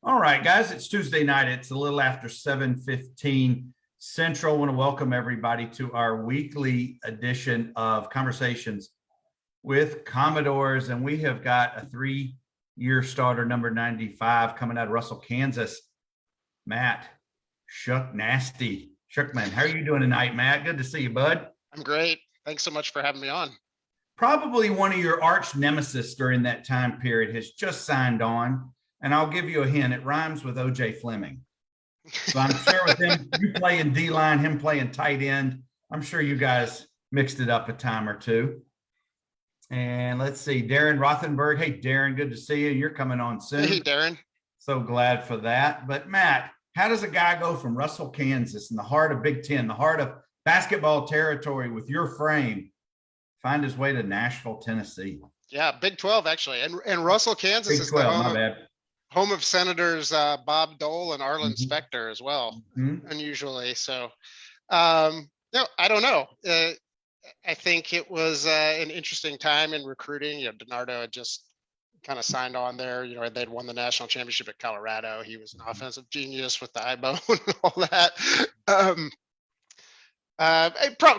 All right, guys, it's Tuesday night. It's a little after 7:15 Central. I want to welcome everybody to our weekly edition of Conversations with Commodores. And we have got a 3-year starter, number 95, coming out of Russell, Kansas. Matt Schucknasty. Schuckman, how are you doing tonight, Matt? Good to see you, bud. I'm great. Thanks so much for having me on. Probably one of your arch nemesis during that time period has just signed on. And I'll give you a hint. It rhymes with O.J. Fleming. So I'm sure with him, you playing D-line, him playing tight end, I'm sure you guys mixed it up a time or two. And let's see, Darren Rothenberg. Hey, Darren, good to see you. You're coming on soon. Hey, Darren. So glad for that. But Matt, how does a guy go from Russell, Kansas, in the heart of Big Ten, the heart of basketball territory with your frame, find his way to Nashville, Tennessee? Yeah, Big 12, actually. And Russell, Kansas Big 12, my bad. Home of Senators Bob Dole and Arlen Specter as well, unusually. So, no, I don't know. I think it was an interesting time in recruiting. DiNardo had just kind of signed on there. They'd won the national championship at Colorado. He was an offensive genius with the eye bone and all that.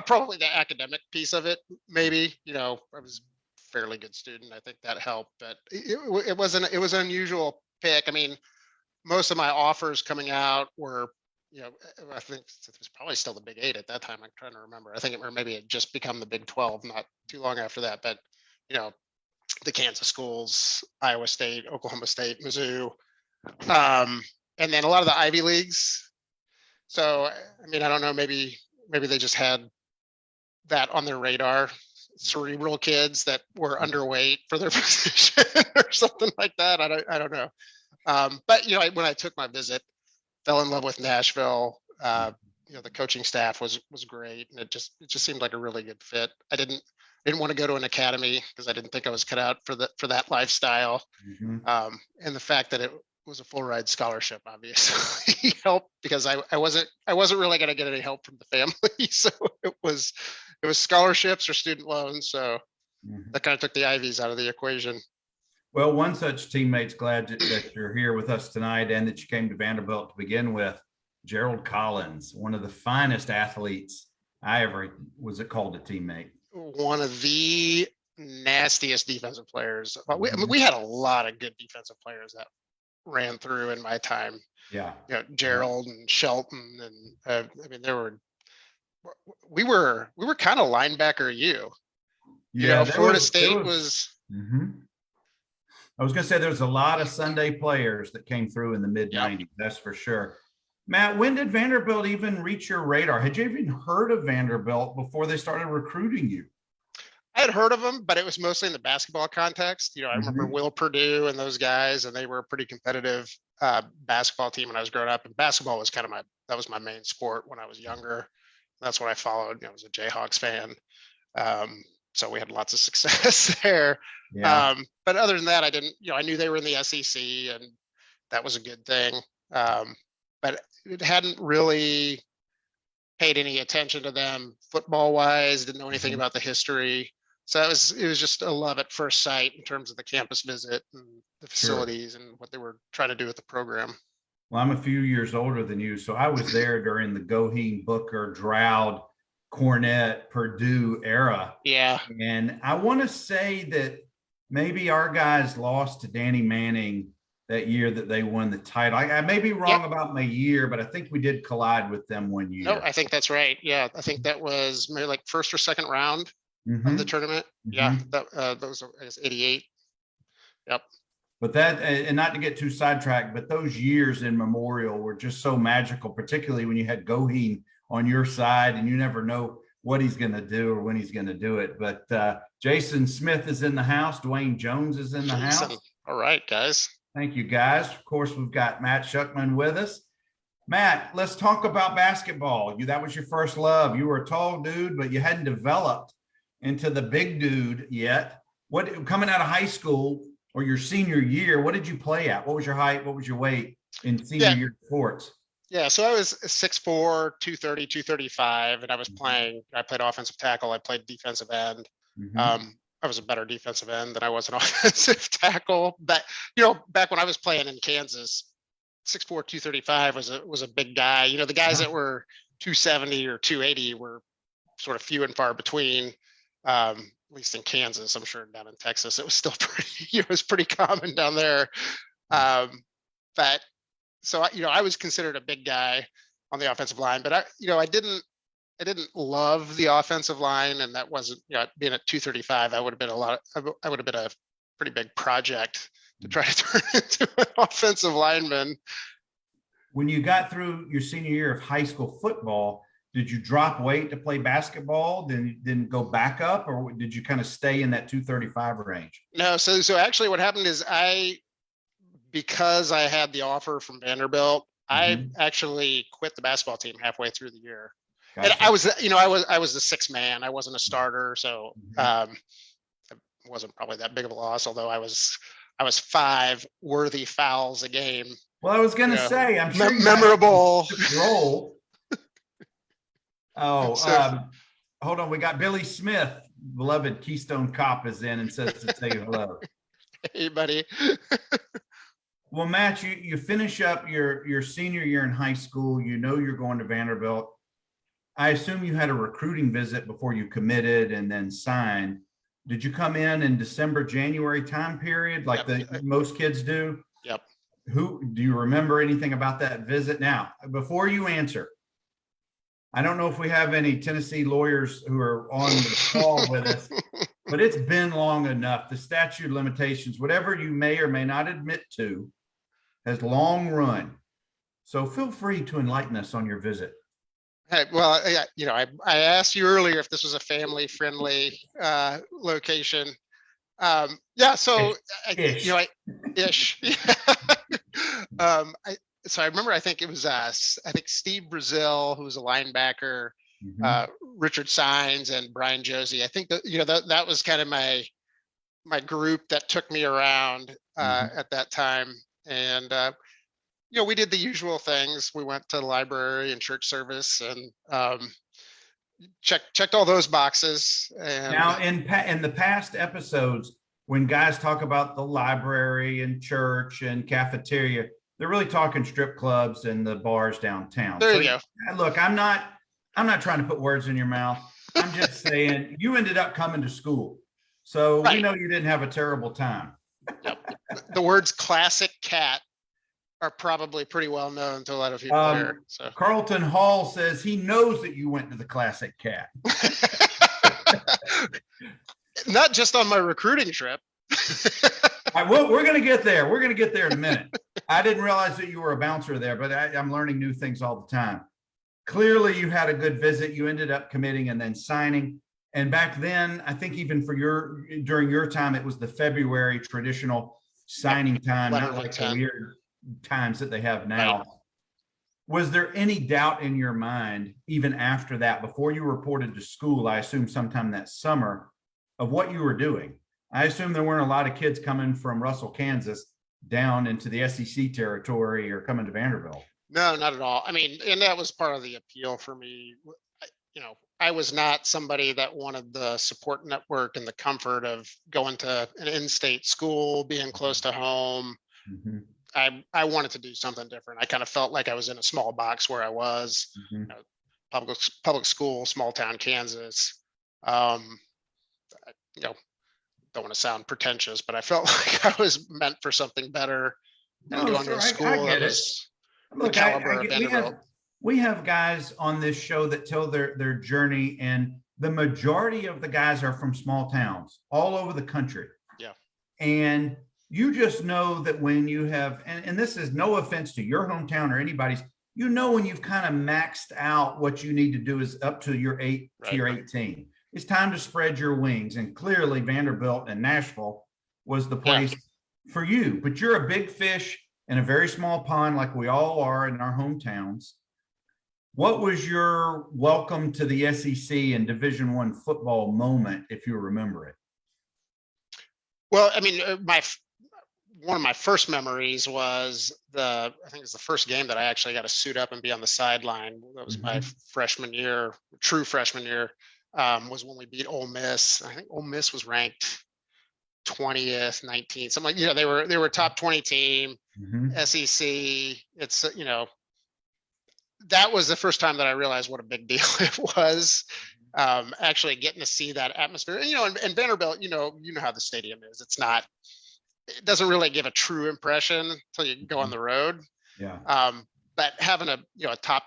Probably the academic piece of it, maybe. I was a fairly good student. I think that helped, but it was an unusual pick. I mean, most of my offers coming out were, I think it was probably still the Big 8 at that time. I'm trying to remember. I think maybe it just become the Big 12 not too long after that. But, the Kansas schools, Iowa State, Oklahoma State, Mizzou, and then a lot of the Ivy Leagues. So, I mean, I don't know, maybe they just had that on their radar. Cerebral kids that were underweight for their position or something like that. I don't know. But when I took my visit, fell in love with Nashville. The coaching staff was great, and it just seemed like a really good fit. I didn't want to go to an academy because I didn't think I was cut out for that lifestyle. And the fact that it was a full ride scholarship obviously helped, because I wasn't really going to get any help from the family. So it was scholarships or student loans. So that kind of took the Ivies out of the equation. Well, one such teammate's glad that you're here with us tonight and that you came to Vanderbilt to begin with. Gerald Collins, one of the finest athletes I ever was called a teammate. One of the nastiest defensive players. We had a lot of good defensive players that ran through in my time. Yeah. Gerald and Shelton, and we were kind of linebacker U. Florida State was. I was going to say there's a lot of Sunday players that came through in the mid 90s. That's for sure. Matt, when did Vanderbilt even reach your radar? Had you even heard of Vanderbilt before they started recruiting you? I had heard of them, but it was mostly in the basketball context. I remember Will Purdue and those guys, and they were a pretty competitive basketball team when I was growing up. And basketball was that was my main sport when I was younger. That's what I followed. I was a Jayhawks fan. So we had lots of success there. Yeah. But other than that, I didn't, I knew they were in the SEC, and that was a good thing. But it hadn't really paid any attention to them football wise, didn't know anything about the history. So it was just a love at first sight in terms of the campus visit and the facilities and what they were trying to do with the program. Well, I'm a few years older than you, so I was there during the Goheen, Booker, Drought, Cornette, Purdue era. Yeah. And I want to say that maybe our guys lost to Danny Manning that year that they won the title. I may be wrong about my year, but I think we did collide with them one year. No, I think that's right. Yeah, I think that was maybe like first or second round of the tournament. Yeah, that was, I guess, 88. Yep. But that, and not to get too sidetracked, but those years in Memorial were just so magical, particularly when you had Goheen on your side and you never know what he's going to do or when he's going to do it. But Jason Smith is in the house. Dwayne Jones is in the house. All right, guys. Thank you, guys. Of course, we've got Matt Schuckman with us. Matt, let's talk about basketball. That was your first love. You were a tall dude, but you hadn't developed into the big dude yet. Coming out of high school or your senior year, what did you play at? What was your height? What was your weight in senior year sports? Yeah, so I was 6'4", 230, 235, and I played offensive tackle. I played defensive end. I was a better defensive end than I was an offensive tackle. But, back when I was playing in Kansas, 6'4", 235 was a big guy. The guys that were 270 or 280 were sort of few and far between. At least in Kansas, I'm sure down in Texas, it was still pretty common down there. But so, I was considered a big guy on the offensive line, but I didn't love the offensive line. And that wasn't, being at 235, I would have been a pretty big project to try to turn into an offensive lineman. When you got through your senior year of high school football, did you drop weight to play basketball, then go back up, or did you kind of stay in that 235 range? No. So actually what happened is because I had the offer from Vanderbilt, I actually quit the basketball team halfway through the year. Gotcha. And I was the sixth man. I wasn't a starter. So, it wasn't probably that big of a loss, although I was 5 worthy fouls a game. Well, I was going to say, I'm sure memorable role. Oh, So- hold on. We got Billy Smith, beloved Keystone Cop, is in and says to say hello. Hey, buddy. Well, Matt, you finish up your senior year in high school. You're going to Vanderbilt. I assume you had a recruiting visit before you committed and then signed. Did you come in December, January time period like most kids do? Yep. Do you remember anything about that visit? Now, before you answer, I don't know if we have any Tennessee lawyers who are on the call with us, but it's been long enough. The statute of limitations, whatever you may or may not admit to, has long run. So feel free to enlighten us on your visit. Hey, well, I asked you earlier if this was a family-friendly location. So Ish. Ish. So I remember, I think it was Steve Brazil, who was a linebacker, Richard Sines, and Brian Josie. I think that was kind of my group that took me around at that time. And we did the usual things. We went to the library and church service and checked all those boxes. And now, in the past episodes, when guys talk about the library and church and cafeteria, they're really talking strip clubs and the bars downtown. There you go. Look, I'm not trying to put words in your mouth. I'm just saying you ended up coming to school. So we know you didn't have a terrible time. Yep. The words classic cat are probably pretty well known to a lot of people here. So Carlton Hall says he knows that you went to the Classic Cat. Not just on my recruiting trip. Well, we're going to get there. We're going to get there in a minute. I didn't realize that you were a bouncer there, but I'm learning new things all the time. Clearly, you had a good visit. You ended up committing and then signing. And back then, I think even during your time, it was the February traditional signing time, not like the weird times that they have now. Right. Was there any doubt in your mind, even after that, before you reported to school, I assume sometime that summer, of what you were doing? I assume there weren't a lot of kids coming from Russell, Kansas down into the SEC territory or coming to Vanderbilt. No, not at all. I mean, and that was part of the appeal for me. I was not somebody that wanted the support network and the comfort of going to an in-state school, being close to home. I wanted to do something different. I kind of felt like I was in a small box where I was, public school, small town Kansas. Don't want to sound pretentious, but I felt like I was meant for something better. And going to a school that was the caliber of Vanderbilt. We have guys on this show that tell their journey, and the majority of the guys are from small towns all over the country. Yeah. And you just know that when you have, and this is no offense to your hometown or anybody's, when you've kind of maxed out what you need to do is up to your 18. It's time to spread your wings. And clearly Vanderbilt and Nashville was the place for you, but you're a big fish in a very small pond like we all are in our hometowns. What was your welcome to the SEC and Division I football moment, if you remember it? Well, I mean, one of my first memories was I think it was the first game that I actually got to suit up and be on the sideline. That was my freshman year, true freshman year, was when we beat Ole Miss. I think Ole Miss was ranked 20th, 19th, something like, they were a top 20 team. SEC. It's, that was the first time that I realized what a big deal it was. Actually getting to see that atmosphere, and Vanderbilt, how the stadium is. It doesn't really give a true impression until you go on the road. Yeah. But having a top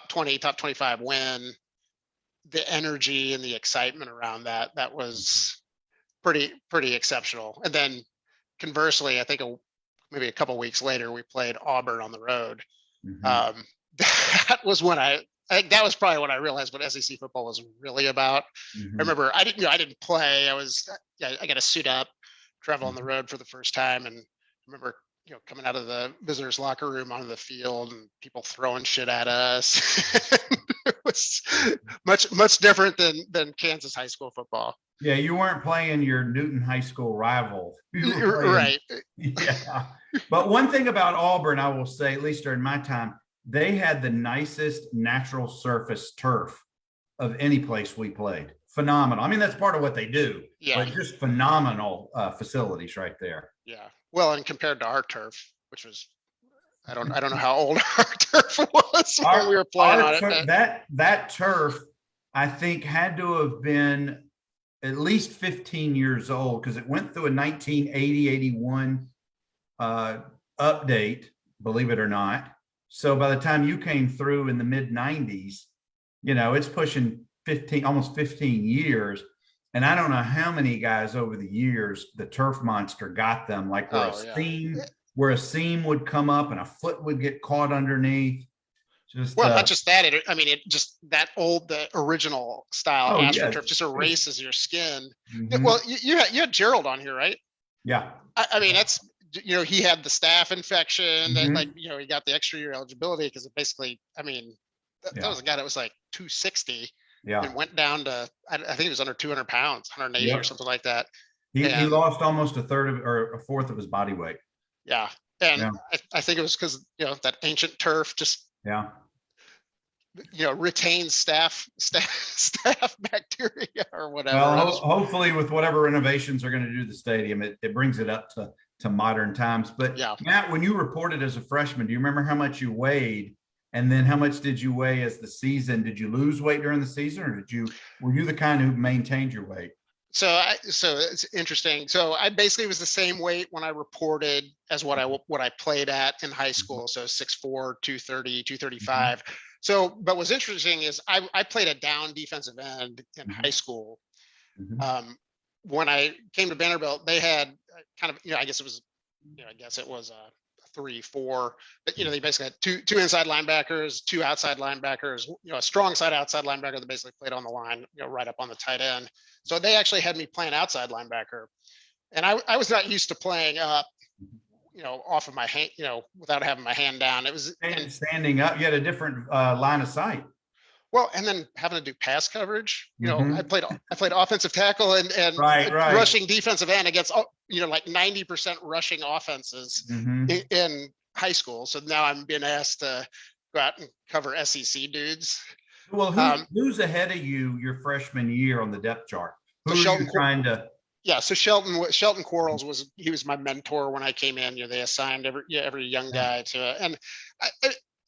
20, top 25 win, the energy and the excitement around that was pretty exceptional. And then conversely, I think maybe a couple of weeks later, we played Auburn on the road. That was when I think that was probably when I realized what SEC football was really about. I remember I didn't play. I got to suit up, travel on the road for the first time, and I remember coming out of the visitors' locker room onto the field and people throwing shit at us. It was much different than Kansas high school football. Yeah, you weren't playing your Newton High School rival. Right. Yeah. But one thing about Auburn, I will say, at least during my time, they had the nicest natural surface turf of any place we played. Phenomenal. I mean, that's part of what they do. Yeah. But just phenomenal facilities right there. Yeah. Well, and compared to our turf, which was, I don't know how old our turf was when we were playing on it. That turf, I think, had to have been at least 15 years old, because it went through a 1980-81 update, believe it or not. So by the time you came through in the mid 90s, it's pushing almost 15 years. And I don't know how many guys over the years, the turf monster got them, like where a seam would come up and a foot would get caught underneath. Not just that. The original style AstroTurf just erases your skin. Well, you had Gerald on here, right? Yeah. I mean, that's, he had the staph infection, and he got the extra year eligibility because it basically, I mean, that was a guy that was like 260 and went down to, I think it was under 200 pounds, 180 or something like that. He lost almost a fourth of his body weight. Yeah. And I think it was because, that ancient turf just, retains staph bacteria or whatever. Well, hopefully with whatever renovations are going to do to the stadium, it brings it up to modern times. But Matt, when you reported as a freshman, do you remember how much you weighed? And then how much did you weigh as the season? Did you lose weight during the season, or were you the kind who maintained your weight? So it's interesting. So I basically was the same weight when I reported as what I played at in high school. So 6'4", 230, 235. So, but what's interesting is I played a down defensive end in high school. When I came to Vanderbilt, they had kind of, I guess it was a 3-4, but they basically had two inside linebackers, two outside linebackers, a strong side outside linebacker that basically played on the line, right up on the tight end. So they actually had me playing outside linebacker, and I was not used to playing up, off of my hand, without having my hand down. It was standing up. You had a different line of sight. Well, and then having to do pass coverage. I played offensive tackle and right. rushing defensive end against like 90% rushing offenses in high school. So now I'm being asked to go out and cover SEC dudes. Well, who's ahead of you your freshman year on the depth chart? Who are you trying to? Yeah, so Shelton Quarles was my mentor when I came in. They assigned every young guy to it, and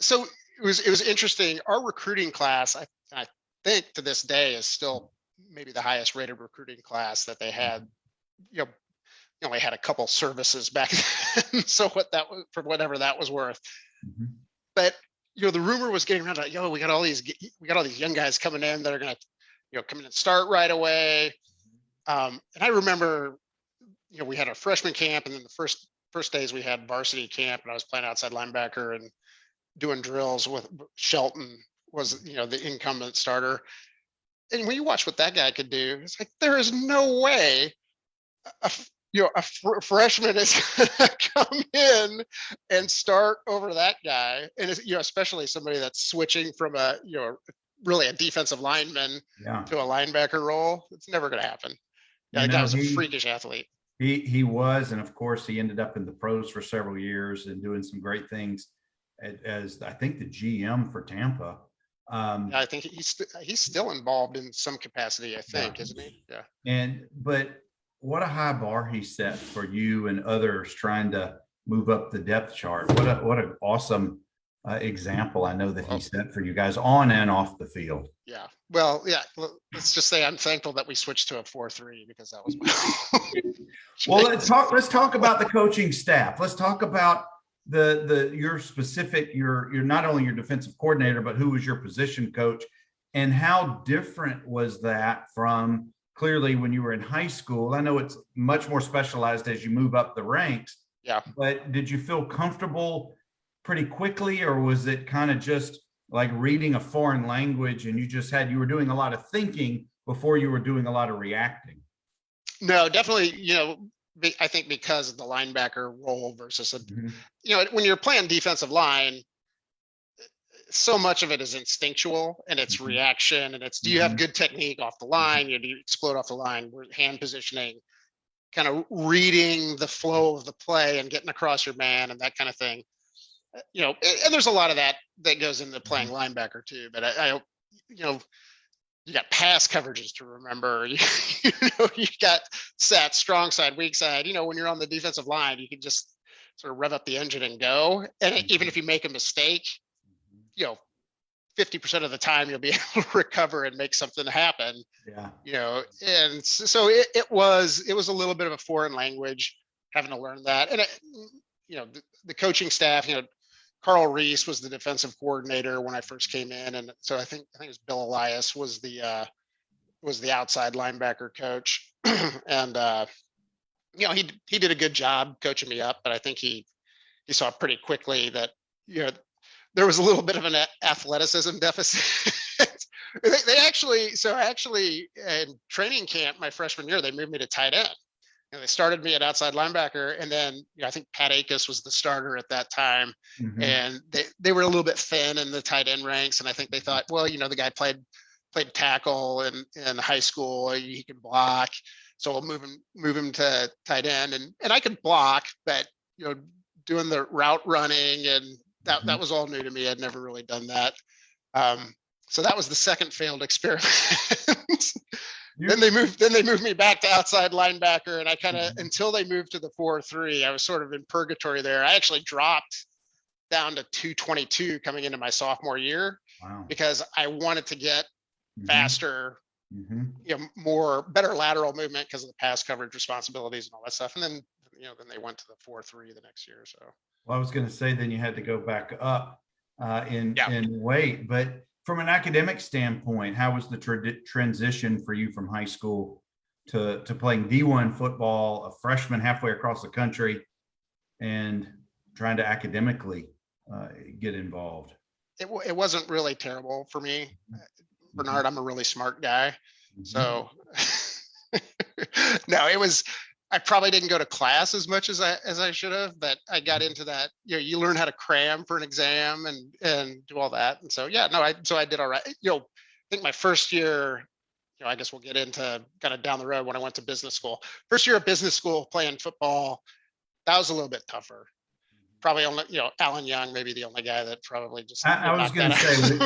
so it was interesting. Our recruiting class, I think to this day, is still maybe the highest rated recruiting class that they had. Only had a couple services back then, so what that was, for whatever that was worth. But the rumor was getting around like, we got all these young guys coming in that are gonna come in and start right away. And I remember, we had a freshman camp, and then the first days we had varsity camp, and I was playing outside linebacker and doing drills with Shelton was, the incumbent starter. And when you watch what that guy could do, it's like, there is no way a freshman is going to come in and start over that guy. And especially somebody that's switching from really a defensive lineman to a linebacker role. It's never going to happen. That guy was a freakish athlete. He was, and of course he ended up in the pros for several years and doing some great things as I think the GM for Tampa. I think he's still involved in some capacity, I think, isn't he? Yeah. But what a high bar he set for you and others trying to move up the depth chart. What an awesome example I know that he set for you guys on and off the field. Yeah. Well, yeah. Let's just say I'm thankful that we switched to a 4-3 because that was my Well, let's talk about the coaching staff. Let's talk about your specific, you're not only your defensive coordinator, but who was your position coach, and how different was that from clearly when you were in high school? I know it's much more specialized as you move up the ranks. Yeah. But did you feel comfortable pretty quickly, or was it kind of just like reading a foreign language and you were doing a lot of thinking before you were doing a lot of reacting? No, definitely. I think because of the linebacker role versus when you're playing defensive line, so much of it is instinctual and it's reaction, and it's, do you have good technique off the line? Do you explode off the line? Hand positioning, kind of reading the flow of the play and getting across your man and that kind of thing. And there's a lot of that goes into playing linebacker too. But I you got pass coverages to remember. You got set, strong side, weak side. When you're on the defensive line, you can just sort of rev up the engine and go. And even if you make a mistake, 50% of the time you'll be able to recover and make something happen. Yeah. And so it was a little bit of a foreign language, having to learn that. And the coaching staff, Carl Reese was the defensive coordinator when I first came in, and so I think it was Bill Elias was the outside linebacker coach, and he did a good job coaching me up, but I think he saw pretty quickly that there was a little bit of an athleticism deficit. they actually in training camp my freshman year, they moved me to tight end. They started me at outside linebacker, and then I think Pat Akis was the starter at that time, and they were a little bit thin in the tight end ranks, and I think they thought, well, the guy played tackle in high school, he can block, so we'll move him to tight end, and I could block, but doing the route running and that was all new to me. I'd never really done that, so that was the second failed experiment. Then they moved me back to outside linebacker, and I kind of, until they moved to the 4-3, I was sort of in purgatory there. I actually dropped down to 222 coming into my sophomore year. Wow. Because I wanted to get faster, better lateral movement because of the pass coverage responsibilities and all that stuff. And then they went to the 4-3 the next year. So. Well, I was going to say then you had to go back up in weight, but from an academic standpoint, how was the transition for you from high school to playing D1 football, a freshman halfway across the country, and trying to academically get involved? It wasn't really terrible for me, Bernard. I'm a really smart guy, so no, it was. I probably didn't go to class as much as I should have, but I got into that. You learn how to cram for an exam and do all that. And so, I did all right. I think my first year, I guess we'll get into kind of down the road when I went to business school. First year of business school playing football, that was a little bit tougher. Probably only, Alan Young, maybe the only guy that probably just. I was going to say,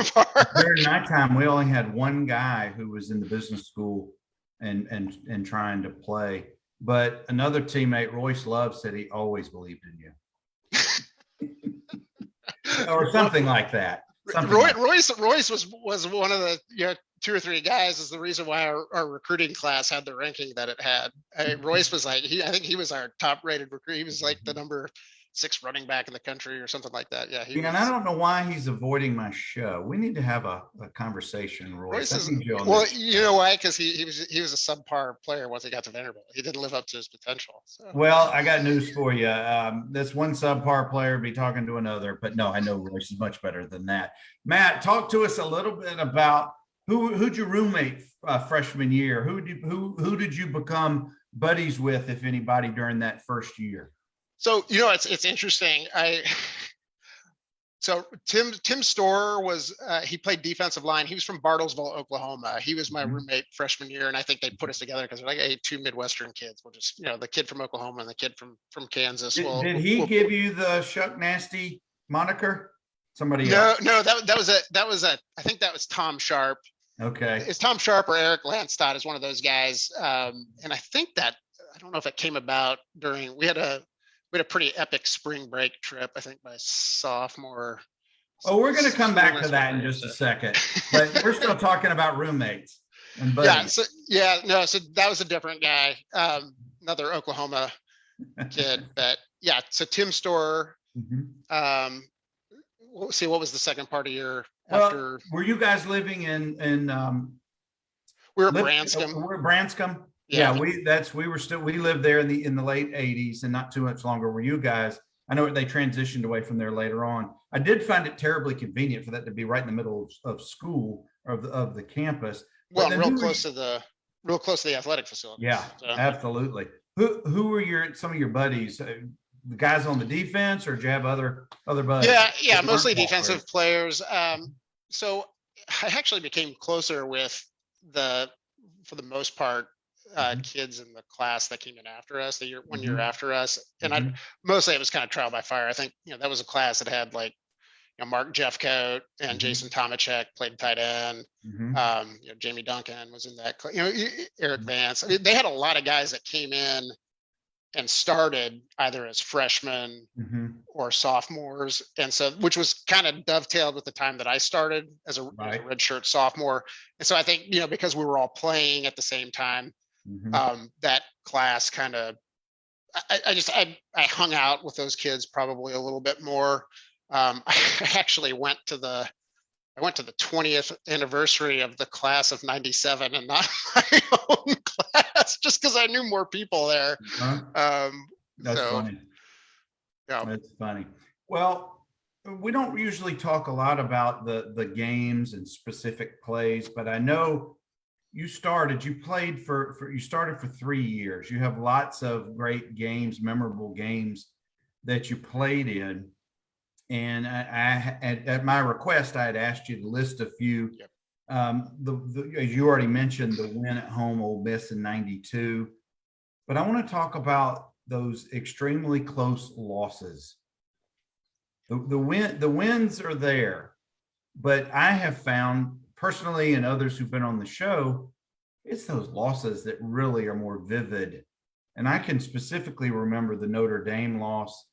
during my time, we only had one guy who was in the business school and trying to play. But another teammate, Royce Love, said he always believed in you, or something like that. Royce was one of the 2 or 3 guys is the reason why our recruiting class had the ranking that it had. Royce was like I think he was our top rated recruit. He was like the number 6 running back in the country or something like that. Yeah. And I don't know why he's avoiding my show. We need to have a conversation, Royce. Well, you know why? Because he was a subpar player once he got to Vanderbilt. He didn't live up to his potential. So. Well, I got news for you. This one subpar player be talking to another, but no, I know Royce is much better than that. Matt, talk to us a little bit about who'd your roommate freshman year? Who did you become buddies with, if anybody, during that first year? So, it's interesting. So Tim Storer was, he played defensive line. He was from Bartlesville, Oklahoma. He was my roommate freshman year. And I think they put us together because they're like, hey, 2 Midwestern kids. We'll just, the kid from Oklahoma and the kid from Kansas. Did he give you the Schucknasty moniker? Somebody else? No, that was I think that was Tom Sharp. Okay. It's Tom Sharp or Eric Landstad is one of those guys. And I think that, I don't know if it came about during, we had a we had a pretty epic spring break trip, I think by sophomore. Oh, we're going to come back to that in just a second, but we're still talking about roommates and buddies. So that was a different guy, another Oklahoma kid, but yeah. So Tim Storer, see, what was the second part of your after? Were you guys living in we were Branscombe. We're Branscombe. Yeah. we lived there in the late 80s and not too much longer. Were you guys? I know they transitioned away from there later on. I did find it terribly convenient for that to be right in the middle of school of the campus. Well, real close to the athletic facility. Yeah, so. Absolutely. Who were some of your buddies? The guys on the defense, or did you have other buddies? Yeah, mostly defensive players. So I actually became closer with for the most part, kids in the class that came in after us, one year after us. And mostly it was kind of trial by fire. I think, that was a class that had like, Mark Jeffcoat and Jason Tomachek played tight end. Jamie Duncan was in that, Eric Vance. I mean, they had a lot of guys that came in and started either as freshmen or sophomores. And so, which was kind of dovetailed with the time that I started as a redshirt sophomore. And so I think, because we were all playing at the same time, that class kind of, I hung out with those kids probably a little bit more. I actually went to the 20th anniversary of the class of 97 and not my own class, just because I knew more people there. That's funny. Yeah, that's funny. Well, we don't usually talk a lot about the games and specific plays, but I know you started for 3 years. You have lots of great games, memorable games that you played in. And at my request, I had asked you to list a few. As you already mentioned, the win at home, Ole Miss in '92. But I want to talk about those extremely close losses. The wins are there, but I have found personally, and others who've been on the show, it's those losses that really are more vivid. And I can specifically remember the Notre Dame loss,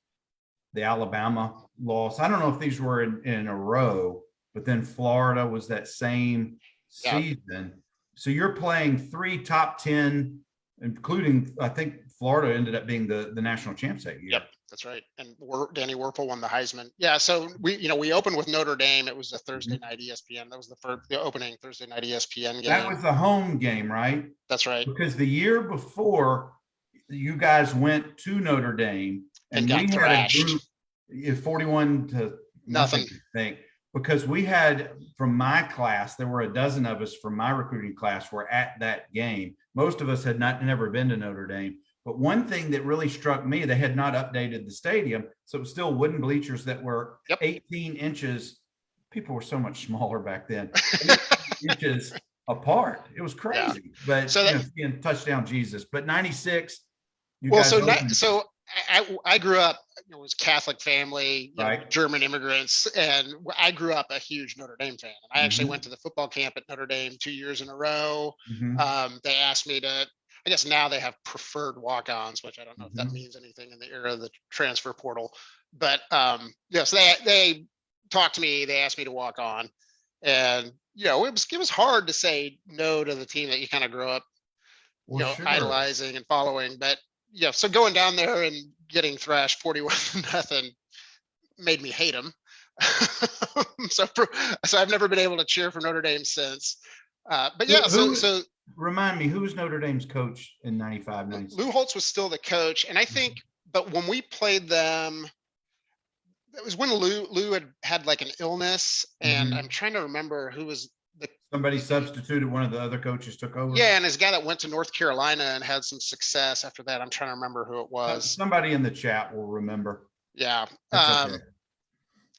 the Alabama loss. I don't know if these were in a row, but then Florida was that same season. So you're playing 3 top 10, including, I think Florida ended up being the national champs that year. Yep, that's right. And Danny Werfel won the Heisman. Yeah, so we opened with Notre Dame. It was a Thursday night ESPN. That was the opening Thursday night ESPN game. That was the home game, right? That's right. Because the year before, you guys went to Notre Dame and got thrashed. 41 to nothing, I think, because we had, from my class, there were a dozen of us from my recruiting class were at that game. Most of us had never been to Notre Dame. But one thing that really struck me, they had not updated the stadium. So it was still wooden bleachers that were 18 inches. People were so much smaller back then. 18 inches apart. It was crazy. But so touchdown Jesus. But 96. I grew up, it was Catholic family, German immigrants, and I grew up a huge Notre Dame fan. And I actually went to the football camp at Notre Dame 2 years in a row. They asked me to, I guess now they have preferred walk-ons, which I don't know if that means anything in the era of the transfer portal. But so they talked to me, they asked me to walk on. And, it was hard to say no to the team that you kind of grew up, idolizing and following. But so going down there and getting thrashed 41-0 made me hate them. so I've never been able to cheer for Notre Dame since. But so remind me, who was Notre Dame's coach in 95, 96? Lou Holtz was still the coach, and I think. But when we played them, it was when Lou had like an illness, and I'm trying to remember who was. Somebody substituted, one of the other coaches took over. Yeah, and his guy that went to North Carolina and had some success after that. I'm trying to remember who it was. Somebody in the chat will remember. Yeah. Okay.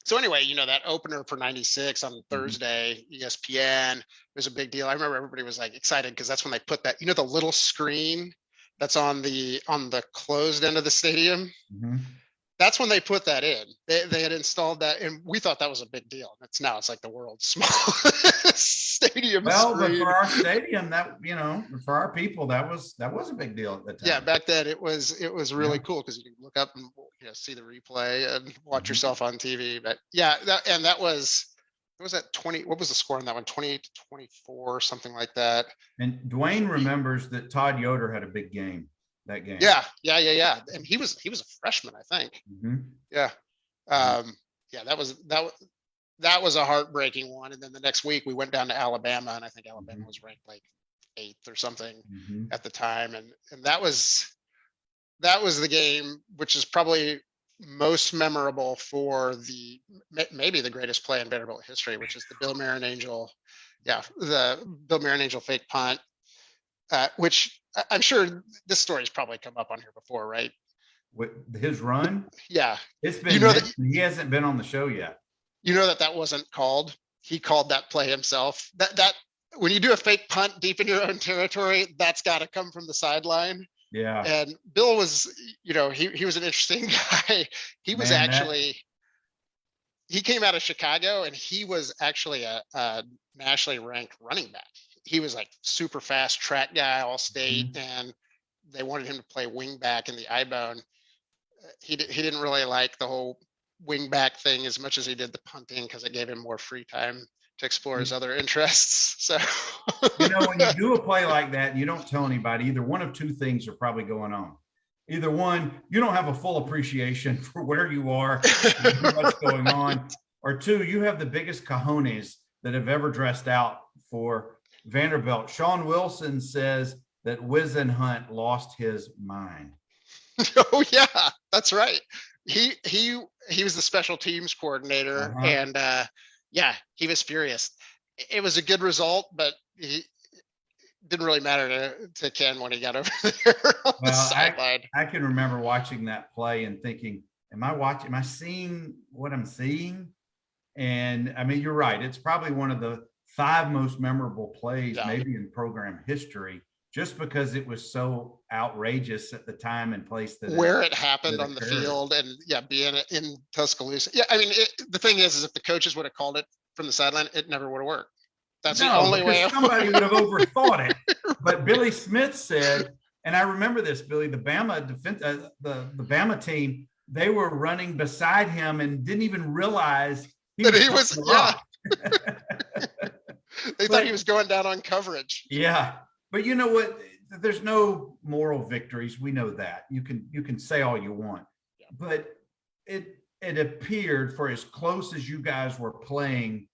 So anyway, that opener for 96 on Thursday, ESPN, it was a big deal. I remember everybody was like excited because that's when they put that, the little screen that's on the closed end of the stadium. That's when they put that in. They had installed that, and we thought that was a big deal. It's like the world's smallest stadium. Well, but for our stadium, that for our people, that was a big deal at the time. Yeah, back then it was really cool because you could look up and see the replay and watch Mhm. yourself on TV. But yeah, that was, it was at 20, what was the score on that one? 28-24, something like that. And Dwayne remembers that Todd Yoder had a big game that game. Yeah. And he was a freshman, I think. Mhm. Yeah. Yeah, that was a heartbreaking one. And then the next week we went down to Alabama, and I think Alabama was ranked like 8th or something Mhm. at the time. And that was the game, which is probably most memorable for maybe the greatest play in Vanderbilt history, which is the Bill Marin Angel. Yeah, the Bill Marin Angel fake punt, which I'm sure this story's probably come up on here before, right? With his run, Yeah. it's You been know that mentioned. He hasn't been on the show yet. that wasn't called. He called that play himself. That when you do a fake punt deep in your own territory, that's got to come from the sideline. Yeah, And Bill was, he was an interesting guy. He was man, actually, he came out of Chicago, and he was actually a nationally ranked running back. He was like super fast track guy, all state, and they wanted him to play wing back in the I-bone. He didn't really like the whole wing back thing as much as he did the punting, because it gave him more free time to explore his other interests. So, when you do a play like that and you don't tell anybody, either one of two things are probably going on. Either one, you don't have a full appreciation for where you are and what's going on, or two, you have the biggest cojones that have ever dressed out for Vanderbilt. Sean Wilson says that Wisenhunt lost his mind. Oh yeah, that's right. He was the special teams coordinator, and yeah, he was furious. It was a good result, but he didn't really matter to Ken when he got over there on the sideline. I can remember watching that play and thinking, am I seeing what I'm seeing? And I mean, you're right. It's probably one of the 5 most memorable plays, maybe in program history, just because it was so outrageous at the time and place that where it happened on the field, and being in Tuscaloosa. Yeah, I mean, the thing is if the coaches would have called it from the sideline, it never would have worked. That's the only way. Somebody would have overthought it. But Billy Smith said, and I remember this, Billy, the Bama defense, the Bama team, they were running beside him and didn't even realize he was. Yeah. They thought he was going down on coverage. Yeah, but you know what? There's no moral victories. We know that. You can say all you want, but it appeared, for as close as you guys were playing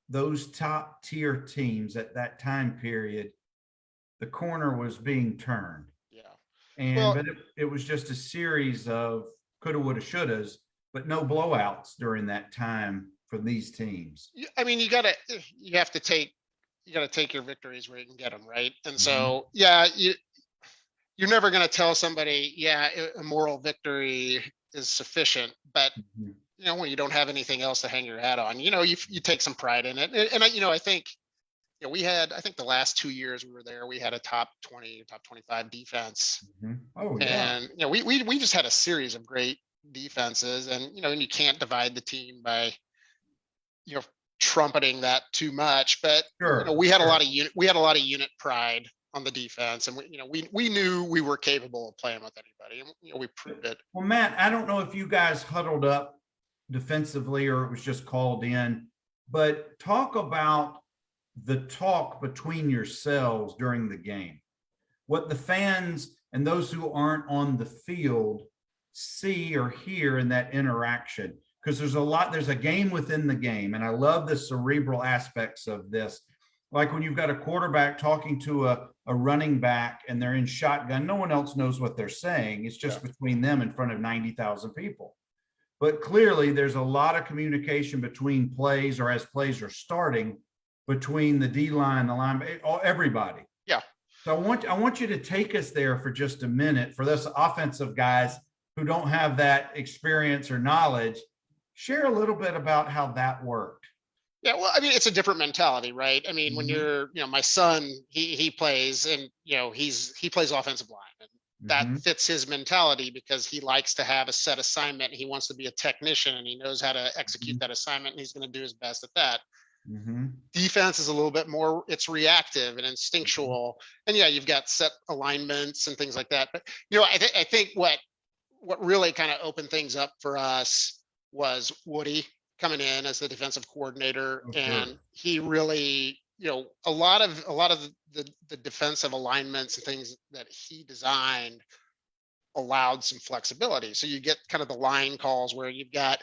those top tier teams at that time period, the corner was being turned. Yeah. But it was just a series of coulda, woulda, shouldas, but no blowouts during that time for these teams. I mean, you have to take your victories where you can get them, right? And so, you're never going to tell somebody, a moral victory is sufficient, but when you don't have anything else to hang your hat on, you take some pride in it. And I think, we had, I think the last 2 years we were there, we had a top 20, top 25 defense. Oh yeah. And, we just had a series of great defenses, and, and you can't divide the team by, trumpeting that too much, but we had a lot of unit pride on the defense, and we knew we were capable of playing with anybody, and we proved it. Well, Matt, I don't know if you guys huddled up defensively or it was just called in, but talk about the talk between yourselves during the game, what the fans and those who aren't on the field see or hear in that interaction. Because there's a game within the game. And I love the cerebral aspects of this. Like when you've got a quarterback talking to a running back and they're in shotgun, no one else knows what they're saying. It's just between them in front of 90,000 people. But clearly there's a lot of communication between plays, or as plays are starting, between the D-line, the line, everybody. Yeah. So I want you to take us there for just a minute for those offensive guys who don't have that experience or knowledge. Share a little bit about how that worked. Yeah, well, I mean, it's a different mentality, right? I mean, when you're, my son, he plays, and he plays offensive line, and that fits his mentality because he likes to have a set assignment. He wants to be a technician, and he knows how to execute that assignment, and he's going to do his best at that. Defense is a little bit more, it's reactive and instinctual, and you've got set alignments and things like that. But I think what really kind of opened things up for us was Woody coming in as the defensive coordinator, Oh, sure. and he really, a lot of the defensive alignments and things that he designed allowed some flexibility. So you get kind of the line calls where you've got,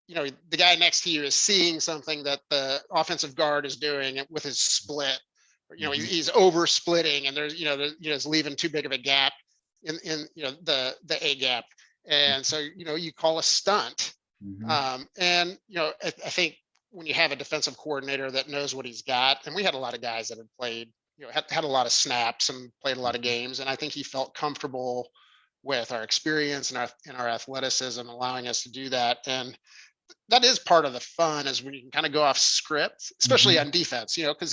the guy next to you is seeing something that the offensive guard is doing with his split. He's over splitting, and it's leaving too big of a gap in the A gap, and so you call a stunt. And I think when you have a defensive coordinator that knows what he's got, and we had a lot of guys that had played, had a lot of snaps and played a lot of games, and I think he felt comfortable with our experience and our athleticism, allowing us to do that. And that is part of the fun, is when you can kind of go off script, especially on defense, because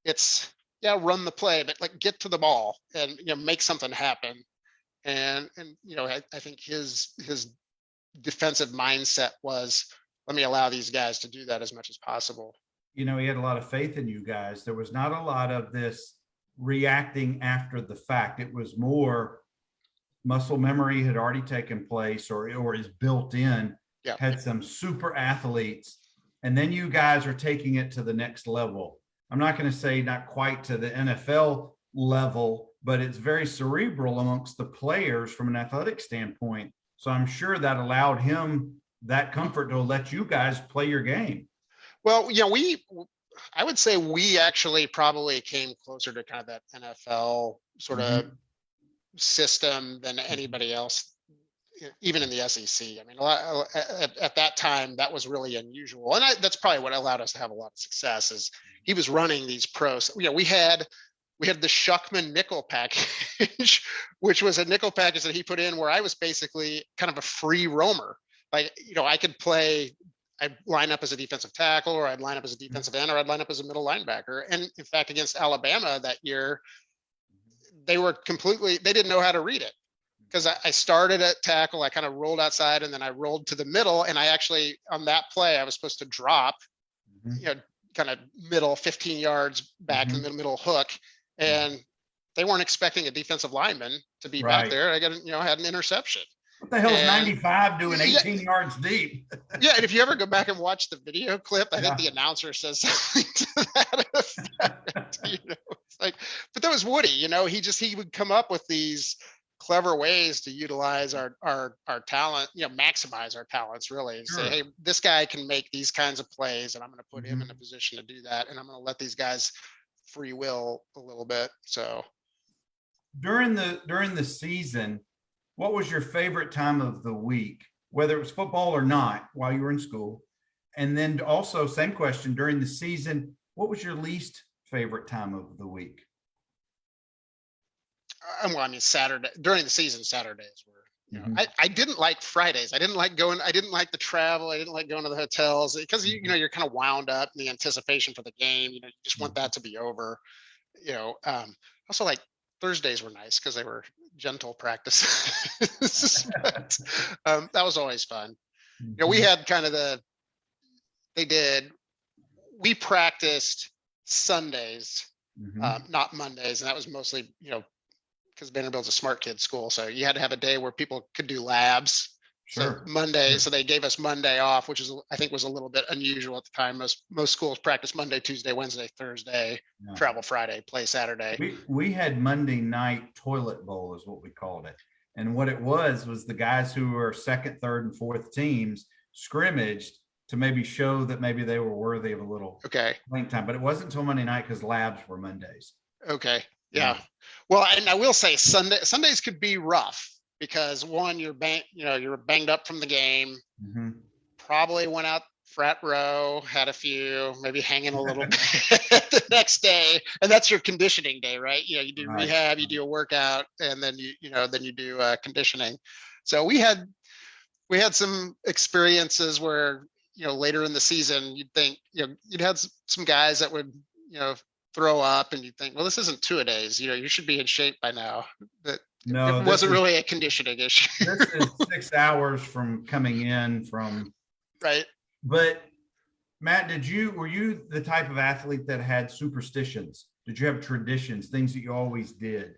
it's run the play, but like get to the ball and make something happen. And I think his defensive mindset was, let me allow these guys to do that as much as possible. He had a lot of faith in you guys. There was not a lot of this reacting after the fact. It was more muscle memory had already taken place, or is built in. Yeah. Had some super athletes, and then you guys are taking it to the next level. I'm not going to say not quite to the NFL level, but it's very cerebral amongst the players from an athletic standpoint. So I'm sure that allowed him that comfort to let you guys play your game. Well, I would say we actually probably came closer to kind of that NFL sort of system than anybody else, even in the SEC. I mean, at that time, that was really unusual. And that's probably what allowed us to have a lot of success, is he was running these pros. We had the Schuckman nickel package, which was a nickel package that he put in where I was basically kind of a free roamer. Like, I could play, I'd line up as a defensive tackle, or I'd line up as a defensive end, or I'd line up as a middle linebacker. And in fact, against Alabama that year, they didn't know how to read it. Because I started at tackle, I kind of rolled outside, and then I rolled to the middle. And I actually, on that play, I was supposed to drop, kind of middle 15 yards back in the middle hook. And they weren't expecting a defensive lineman to be back there. I had an interception. What the hell is 95 doing 18 yards deep? Yeah, and if you ever go back and watch the video clip, I think the announcer says something to that effect. It's like, but that was Woody. He would come up with these clever ways to utilize our talent, maximize our talents, really, and say, hey, this guy can make these kinds of plays, and I'm going to put him in a position to do that, and I'm going to let these guys free will a little bit. So during the season, what was your favorite time of the week, whether it was football or not, while you were in school? And then also, same question, during the season, what was your least favorite time of the week? Well, I mean, during the season, Saturdays were, I didn't like Fridays. I didn't like the travel. I didn't like going to the hotels, because, you're kind of wound up in the anticipation for the game. You just want that to be over. Also, like, Thursdays were nice because they were gentle practices. But, that was always fun. We had kind of we practiced Sundays, not Mondays. And that was mostly, because Vanderbilt's a smart kid school. So you had to have a day where people could do labs. Sure. So Monday, so they gave us Monday off, which I think was a little bit unusual at the time. Most schools practice Monday, Tuesday, Wednesday, Thursday, travel Friday, play Saturday. We had Monday night toilet bowl is what we called it. And what it was the guys who were second, third, and fourth teams scrimmaged to maybe show that maybe they were worthy of a little playing time. But it wasn't until Monday night, because labs were Mondays. Okay. Yeah. Well, and I will say Sundays could be rough, because one, you're banged up from the game, probably went out frat row, had a few, maybe hanging a little bit the next day. And that's your conditioning day, right? You do rehab, you do a workout, and then you do conditioning. So we had some experiences where, later in the season, you'd think, you'd had some guys that would, throw up, and you think, well, this isn't two-a-days, you should be in shape by now. But it wasn't really a conditioning issue. This is 6 hours from coming in from. Right. But Matt, were you the type of athlete that had superstitions? Did you have traditions, things that you always did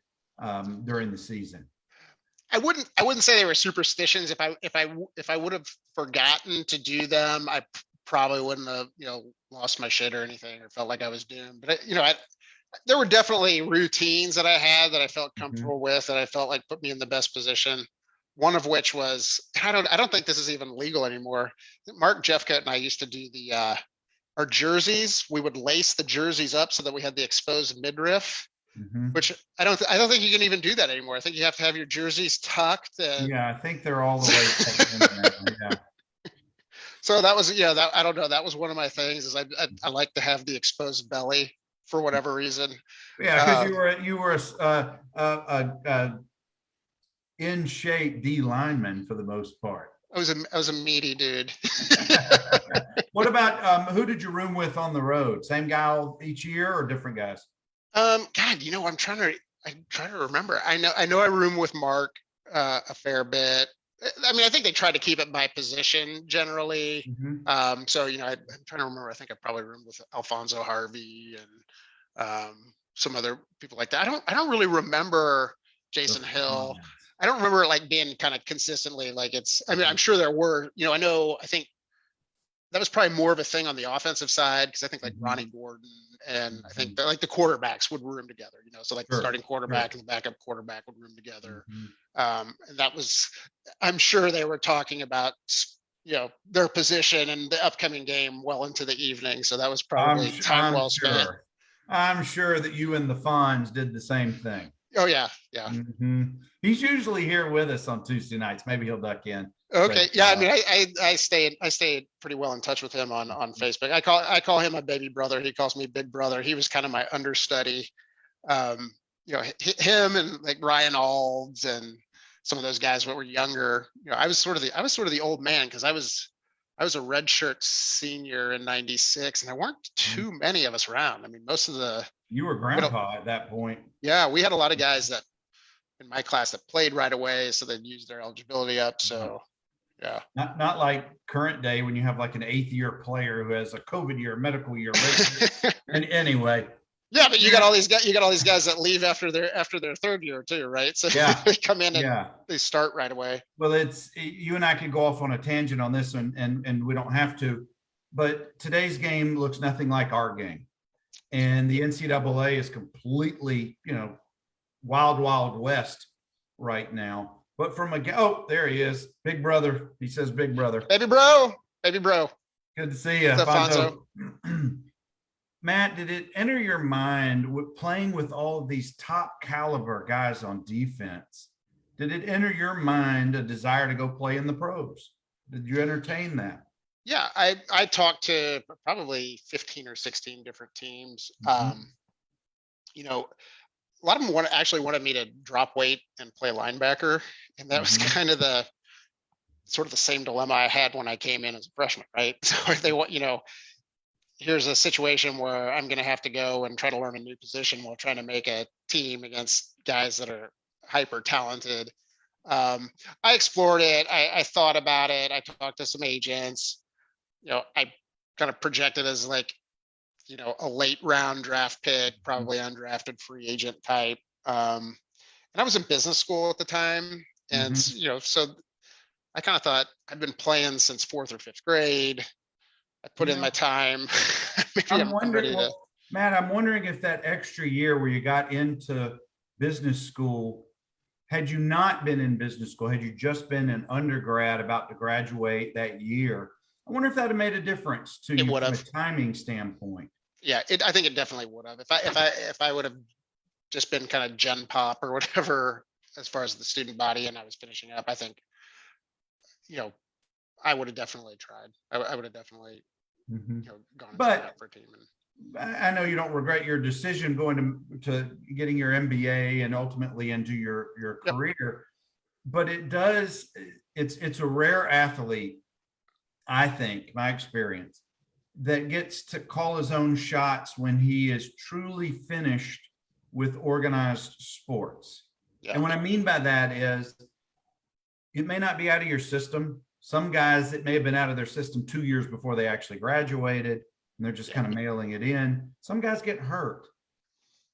during the season? I wouldn't say they were superstitions. If I would have forgotten to do them, I probably wouldn't have, lost my shit or anything or felt like I was doomed. But there were definitely routines that I had that I felt comfortable with, that I felt like put me in the best position. One of which was, I don't think this is even legal anymore. Mark Jeffcoat and I used to do our jerseys. We would lace the jerseys up so that we had the exposed midriff. Which I don't think you can even do that anymore. I think you have to have your jerseys tucked. Yeah, I think they're all the way tucked in there. Yeah. So that was, I don't know. That was one of my things, is I like to have the exposed belly for whatever reason. Yeah, because you were a in shape D lineman for the most part. I was a meaty dude. What about who did you room with on the road? Same guy each year or different guys? God, I'm trying to remember. I know I room with Mark a fair bit. I mean, I think they try to keep it by position generally. So, I'm trying to remember. I think I probably roomed with Alfonso Harvey and some other people like that. I don't really remember Jason Hill. I don't remember it like being kind of consistently like I'm sure there were, I think that was probably more of a thing on the offensive side, because I think like Ronnie Gordon and I think that like the quarterbacks would room together, so like the starting quarterback and the backup quarterback would room together. And that was, I'm sure they were talking about, their position and the upcoming game well into the evening. So that was probably time well spent. I'm sure that you and the Fonz did the same thing. Oh yeah. Yeah. He's usually here with us on Tuesday nights. Maybe he'll duck in. Okay. Yeah. I mean, I stayed pretty well in touch with him on Facebook. I call him my baby brother. He calls me big brother. He was kind of my understudy. Him and like Ryan Alds and some of those guys that were younger. I was sort of the old man, because I was a redshirt senior in '96, and there weren't too many of us around. I mean, you were grandpa at that point. Yeah, we had a lot of guys that in my class that played right away, so they'd use their eligibility up. So yeah, not like current day when you have like an 8th year player who has a COVID year, medical year. And anyway. Yeah, but you got all these guys that leave after their 3rd year too, right? So they come in and they start right away. Well, you and I could go off on a tangent on this one, and we don't have to, but today's game looks nothing like our game. And the NCAA is completely, wild, wild west right now. But there he is. Big brother. He says big brother. Baby bro. Good to see you. Fonzo. Matt, did it enter your mind playing with all of these top caliber guys on defense? Did it enter your mind a desire to go play in the pros? Did you entertain that? Yeah, I talked to probably 15 or 16 different teams. A lot of them wanted me to drop weight and play linebacker. And that was kind of the same dilemma I had when I came in as a freshman, right? So if they want, here's a situation where I'm going to have to go and try to learn a new position while trying to make a team against guys that are hyper talented. I explored it. I thought about it. I talked to some agents. I kind of projected as like, a late round draft pick, probably undrafted free agent type. And I was in business school at the time. And, so I kind of thought I've been playing since 4th or 5th grade. I put in my time. Matt, I'm wondering if that extra year where you got into business school, had you not been in business school, had you just been an undergrad about to graduate that year, I wonder if that had made a difference to you from a timing standpoint. Yeah, I think it definitely would have. If I would have just been kind of gen pop or whatever, as far as the student body, and I was finishing up, I think, I would have definitely tried. I would have definitely, gone out for a team. I know you don't regret your decision going to getting your MBA and ultimately into your career, but it's a rare athlete, I think, my experience, that gets to call his own shots when he is truly finished with organized sports. Yeah. And what I mean by that is it may not be out of your system. Some guys, it may have been out of their system 2 years before they actually graduated, and they're just kind of mailing it in. Some guys get hurt,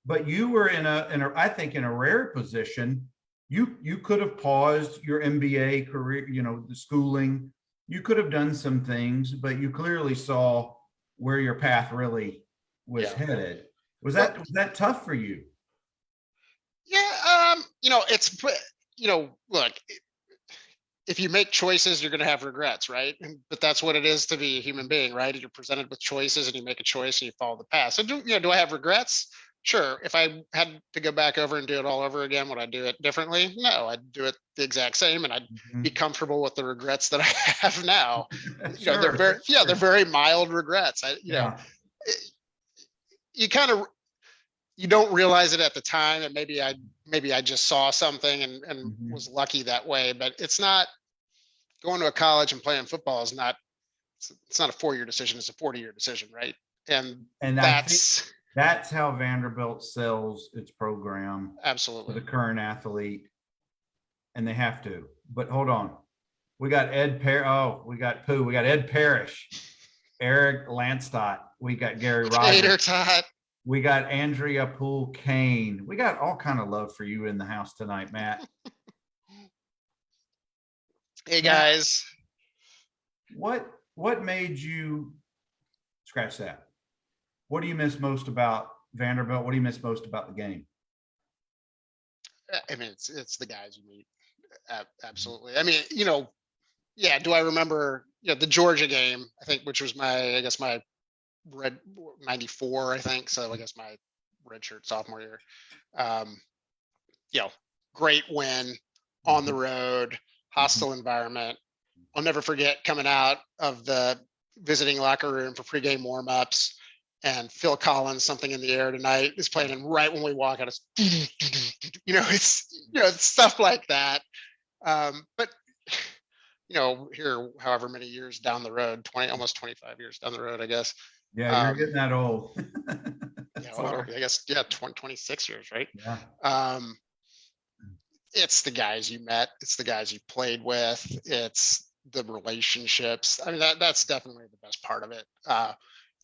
but you were I think in a rare position. you could have paused your MBA career, the schooling. You could have done some things, but you clearly saw where your path really was headed. Was that tough for you? Yeah. Look, if you make choices, you're going to have regrets, right? But that's what it is to be a human being, right? You're presented with choices and you make a choice and you follow the path. So do I have regrets? Sure. If I had to go back over and do it all over again, would I do it differently? No, I'd do it the exact same, and I'd be comfortable with the regrets that I have now. They're very mild regrets. You kind of, you don't realize it at the time, and maybe I just saw something and was lucky that way. But it's not, going to a college and playing football is not, it's not a 4-year decision, it's a 40-year decision, right? And that's how Vanderbilt sells its program absolutely to the current athlete, and they have to. But hold on, we got we got Ed Parrish, Eric Lanstott, we got Gary Rogers, we got Andrea Poole Kane. We got all kind of love for you in the house tonight, Matt. Hey guys. What made you scratch that? What do you miss most about Vanderbilt? What do you miss most about the game? I mean, it's the guys you meet. Absolutely. I mean, do I remember, the Georgia game, I think, which was my red 94, I think. So I guess my redshirt sophomore year. Great win on the road, hostile environment. I'll never forget coming out of the visiting locker room for pregame warmups, and Phil Collins, Something in the Air Tonight, is playing, and right when we walk out, it's stuff like that. But here, however many years down the road, almost 25 years down the road, I guess. Yeah, you're getting that old. I guess 26 years, right? Yeah. It's the guys you met, it's the guys you played with, it's the relationships. I mean, that's definitely the best part of it.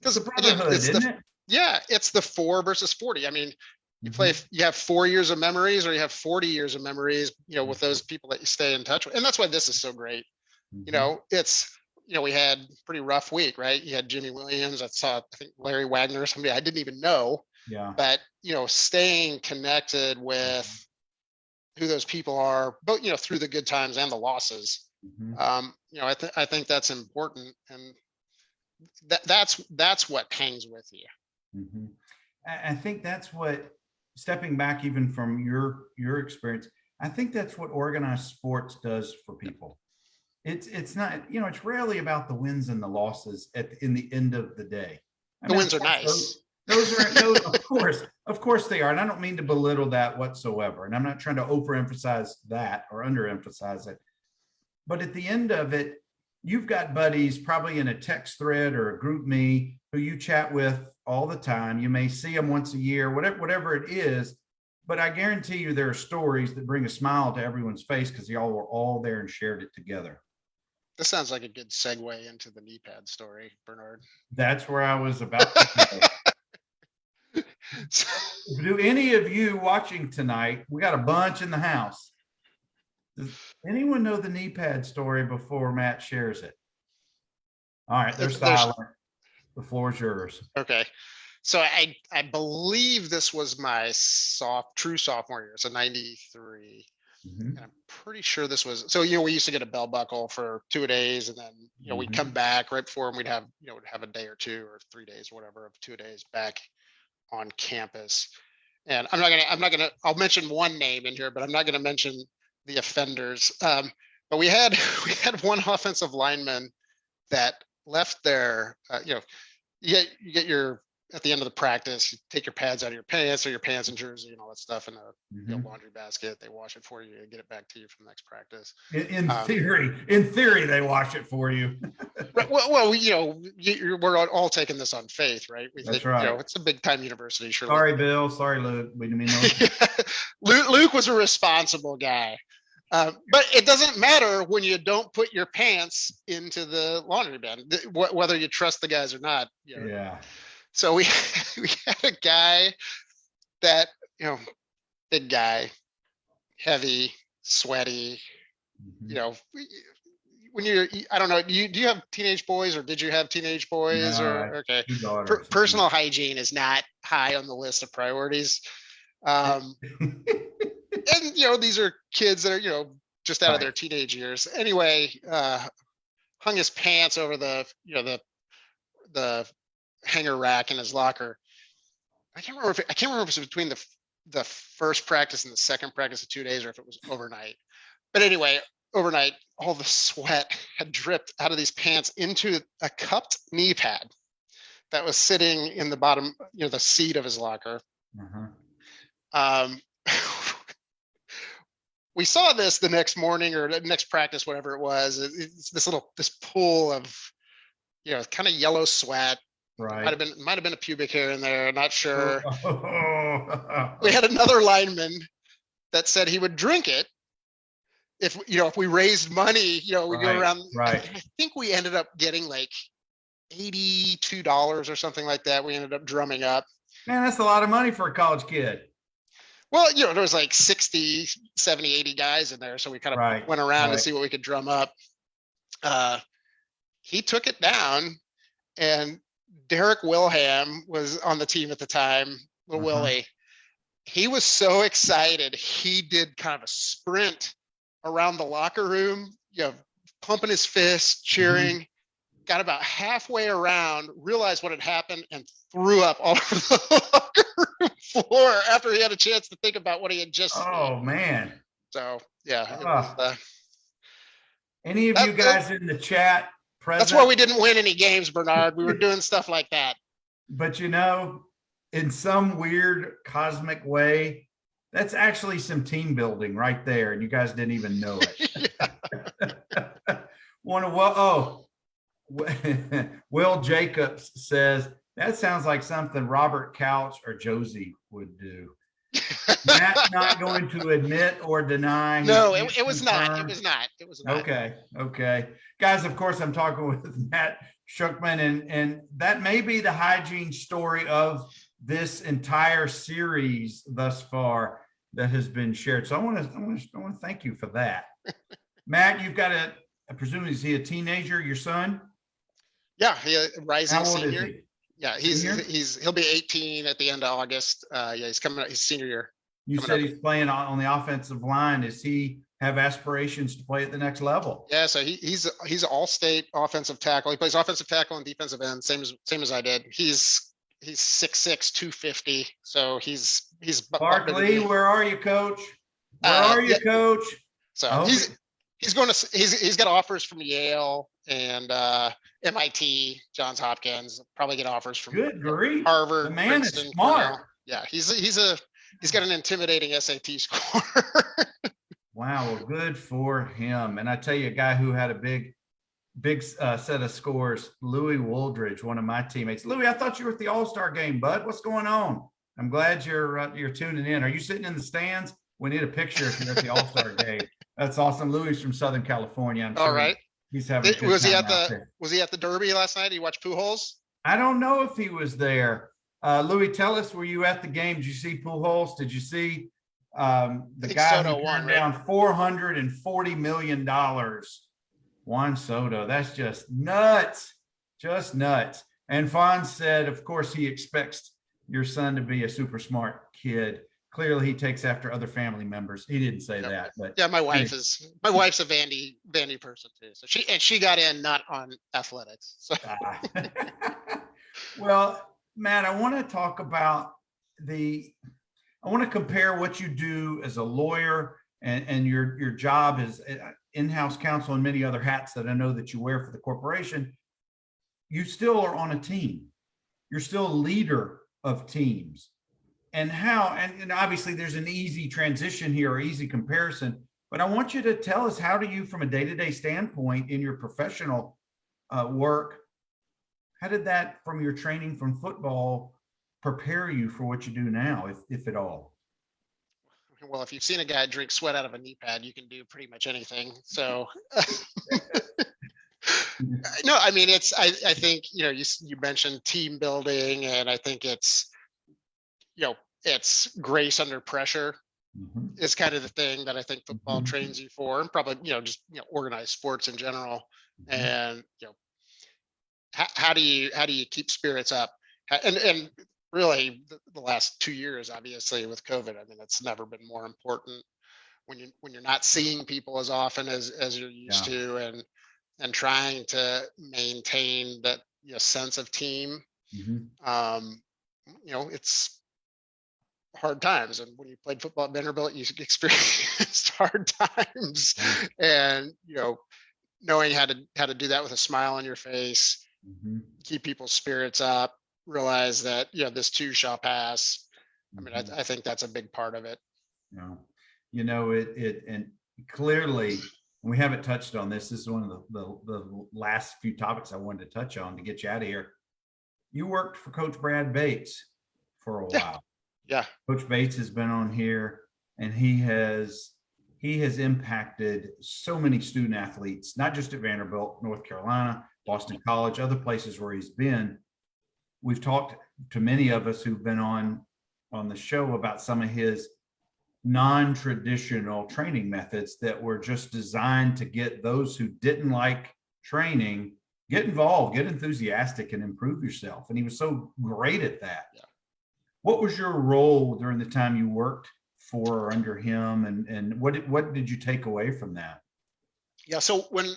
Because the brotherhood, isn't it? Yeah, it's the 4 versus 40. I mean, you have 4 years of memories, or you have 40 years of memories, with those people that you stay in touch with. And that's why this is so great. We had a pretty rough week, right? You had Jimmy Williams. I think Larry Wagner, somebody I didn't even know. Yeah. But, staying connected with who those people are, both, through the good times and the losses. I think that's important. And that's what hangs with you. I think that's what, stepping back even from your experience, I think that's what organized sports does for people. It's not, it's rarely about the wins and the losses in the end of the day. The wins are nice. Those of course they are. And I don't mean to belittle that whatsoever. And I'm not trying to overemphasize that or underemphasize it. But at the end of it, you've got buddies probably in a text thread or a group me who you chat with all the time. You may see them once a year, whatever it is. But I guarantee you there are stories that bring a smile to everyone's face because y'all were all there and shared it together. This sounds like a good segue into the knee pad story, Bernard. That's where I was about to go. Do any of you watching tonight, we got a bunch in the house. Does anyone know the knee pad story before Matt shares it? All right, they're silent. The floor is yours. Okay. So I believe this was my true sophomore year. So 93. And I'm pretty sure this was, so, we used to get a bell buckle for 2 days, and then, we'd come back right before, and we'd have a day or 2 or 3 days, whatever, of 2 days back on campus. And I'll mention one name in here, but I'm not going to mention the offenders. But we had one offensive lineman that left there, you get your, at the end of the practice, you take your pads out of your pants, or your pants and jersey and all that stuff in a laundry basket. They wash it for you and get it back to you for the next practice. In theory, they wash it for you. Right. Well, we're all taking this on faith, right? We That's think, right. it's a big time university. Sure. Sorry, Bill. Sorry, Luke. We didn't mean Luke was a responsible guy. But it doesn't matter when you don't put your pants into the laundry bin, whether you trust the guys or not. Yeah. So we had a guy that, big guy, heavy, sweaty, Mhm. you know, when I don't know, do you have teenage boys, or did you have teenage boys, No, I or have okay. 2 daughters. Personal hygiene is not high on the list of priorities. Um, and these are kids that are, just out of their Right. teenage years. Anyway, hung his pants over the hanger rack in his locker. I can't remember if it was between the first practice and the second practice of 2 days, or if it was overnight. But anyway, overnight, all the sweat had dripped out of these pants into a cupped knee pad that was sitting in the bottom, the seat of his locker. Uh-huh. Um, we saw this the next morning or the next practice, whatever it was. It's this pool of, kind of yellow sweat. Right. Might have been a pubic hair in there. Not sure. Oh. We had another lineman that said he would drink it if we raised money. We go Right, around. right. I think we ended up getting like $82 or something like that. We ended up drumming up. Man, that's a lot of money for a college kid. Well, there was like 60, 70, 80 guys in there. So we kind of Right, went around to right. see what we could drum up. He took it down, and Derek Wilham was on the team at the time, little Willie. He was so excited. He did kind of a sprint around the locker room, pumping his fist, cheering, got about halfway around, realized what had happened, and threw up all over the locker room floor after he had a chance to think about what he had just seen. Oh, man. So, yeah. It Ah. was, Any of you guys in the chat present? that's why we didn't win any games, Bernard. We were doing stuff like that. But in some weird cosmic way, that's actually some team building right there, and you guys didn't even know it. Will Jacobs says that sounds like something Robert Couch or Josie would do. Matt not going to admit or deny. No, it was not. It was not. It was not. Okay. Guys, of course, I'm talking with Matt Schuckman, and that may be the hygiene story of this entire series thus far that has been shared. So I want to thank you for that. Matt, you've got I presume, is he a teenager, your son? Yeah, he rising How old senior. is he? Yeah, he'll be 18 at the end of August. Yeah, he's coming out his senior year. You said he's playing on the offensive line. Does he have aspirations to play at the next level? Yeah, so he's all-state offensive tackle. He plays offensive tackle and defensive end, same as I did. He's 6'6", 250. So he's Barkley, where are you, coach? Where are you, coach? So he's got offers from Yale and MIT, Johns Hopkins. Probably get offers from Harvard. The man Princeton, is smart. Cornell. Yeah, he's got an intimidating SAT score. Wow, well, good for him. And I tell you, a guy who had a big set of scores, Louis Wooldridge, one of my teammates. Louis, I thought you were at the All-Star game, bud. What's going on? I'm glad you're tuning in. Are you sitting in the stands? We need a picture if you're at the All-Star game. That's awesome. Louis is from Southern California. I'm all right. He's having a good was he time was he at the Derby last night? Did you watch Pujols? I don't know if he was there. Louis, tell us, were you at the game? Did you see Pujols? Did you see the guy who turned down $440 million? Juan Soto. That's just nuts. Just nuts. And Fonz said, of course, he expects your son to be a super smart kid. Clearly, he takes after other family members. He didn't say that, but yeah, my wife's a Vandy person too. So she got in not on athletics. So. Well, Matt, I want to talk about I want to compare what you do as a lawyer and your job as in-house counsel and many other hats that I know that you wear for the corporation. You still are on a team. You're still a leader of teams. And obviously there's an easy transition here or easy comparison, but I want you to tell us, how do you, from a day-to-day standpoint in your professional work, how did that, from your training from football, prepare you for what you do now, if at all? Well, if you've seen a guy drink sweat out of a knee pad, you can do pretty much anything. So no, I mean, I think, you mentioned team building, and I think it's grace under pressure. is kind of the thing that I think football Mhm. trains you for, and probably, just, organized sports in general. And, how do you keep spirits up? And really the last 2 years, obviously with COVID, I mean, it's never been more important when you're not seeing people as often as you're used Yeah. to, and trying to maintain that, sense of team. Mhm. Um, it's hard times, and when you played football at Vanderbilt, you experienced hard times, Yeah. and knowing how to do that with a smile on your face, Mhm. keep people's spirits up, realize that this too shall pass. I mean, Mhm. I think that's a big part of it. Yeah. And clearly, we haven't touched on this. This is one of the last few topics I wanted to touch on to get you out of here. You worked for Coach Brad Bates for a Yeah, while. yeah, Coach Bates has been on here, and he has impacted so many student athletes, not just at Vanderbilt, North Carolina, Boston College, other places where he's been. We've talked to many of us who've been on the show about some of his non-traditional training methods that were just designed to get those who didn't like training get involved, get enthusiastic, and improve yourself. And he was so great at that. yeah. What was your role during the time you worked for or under him, and what did you take away from that? Yeah. So when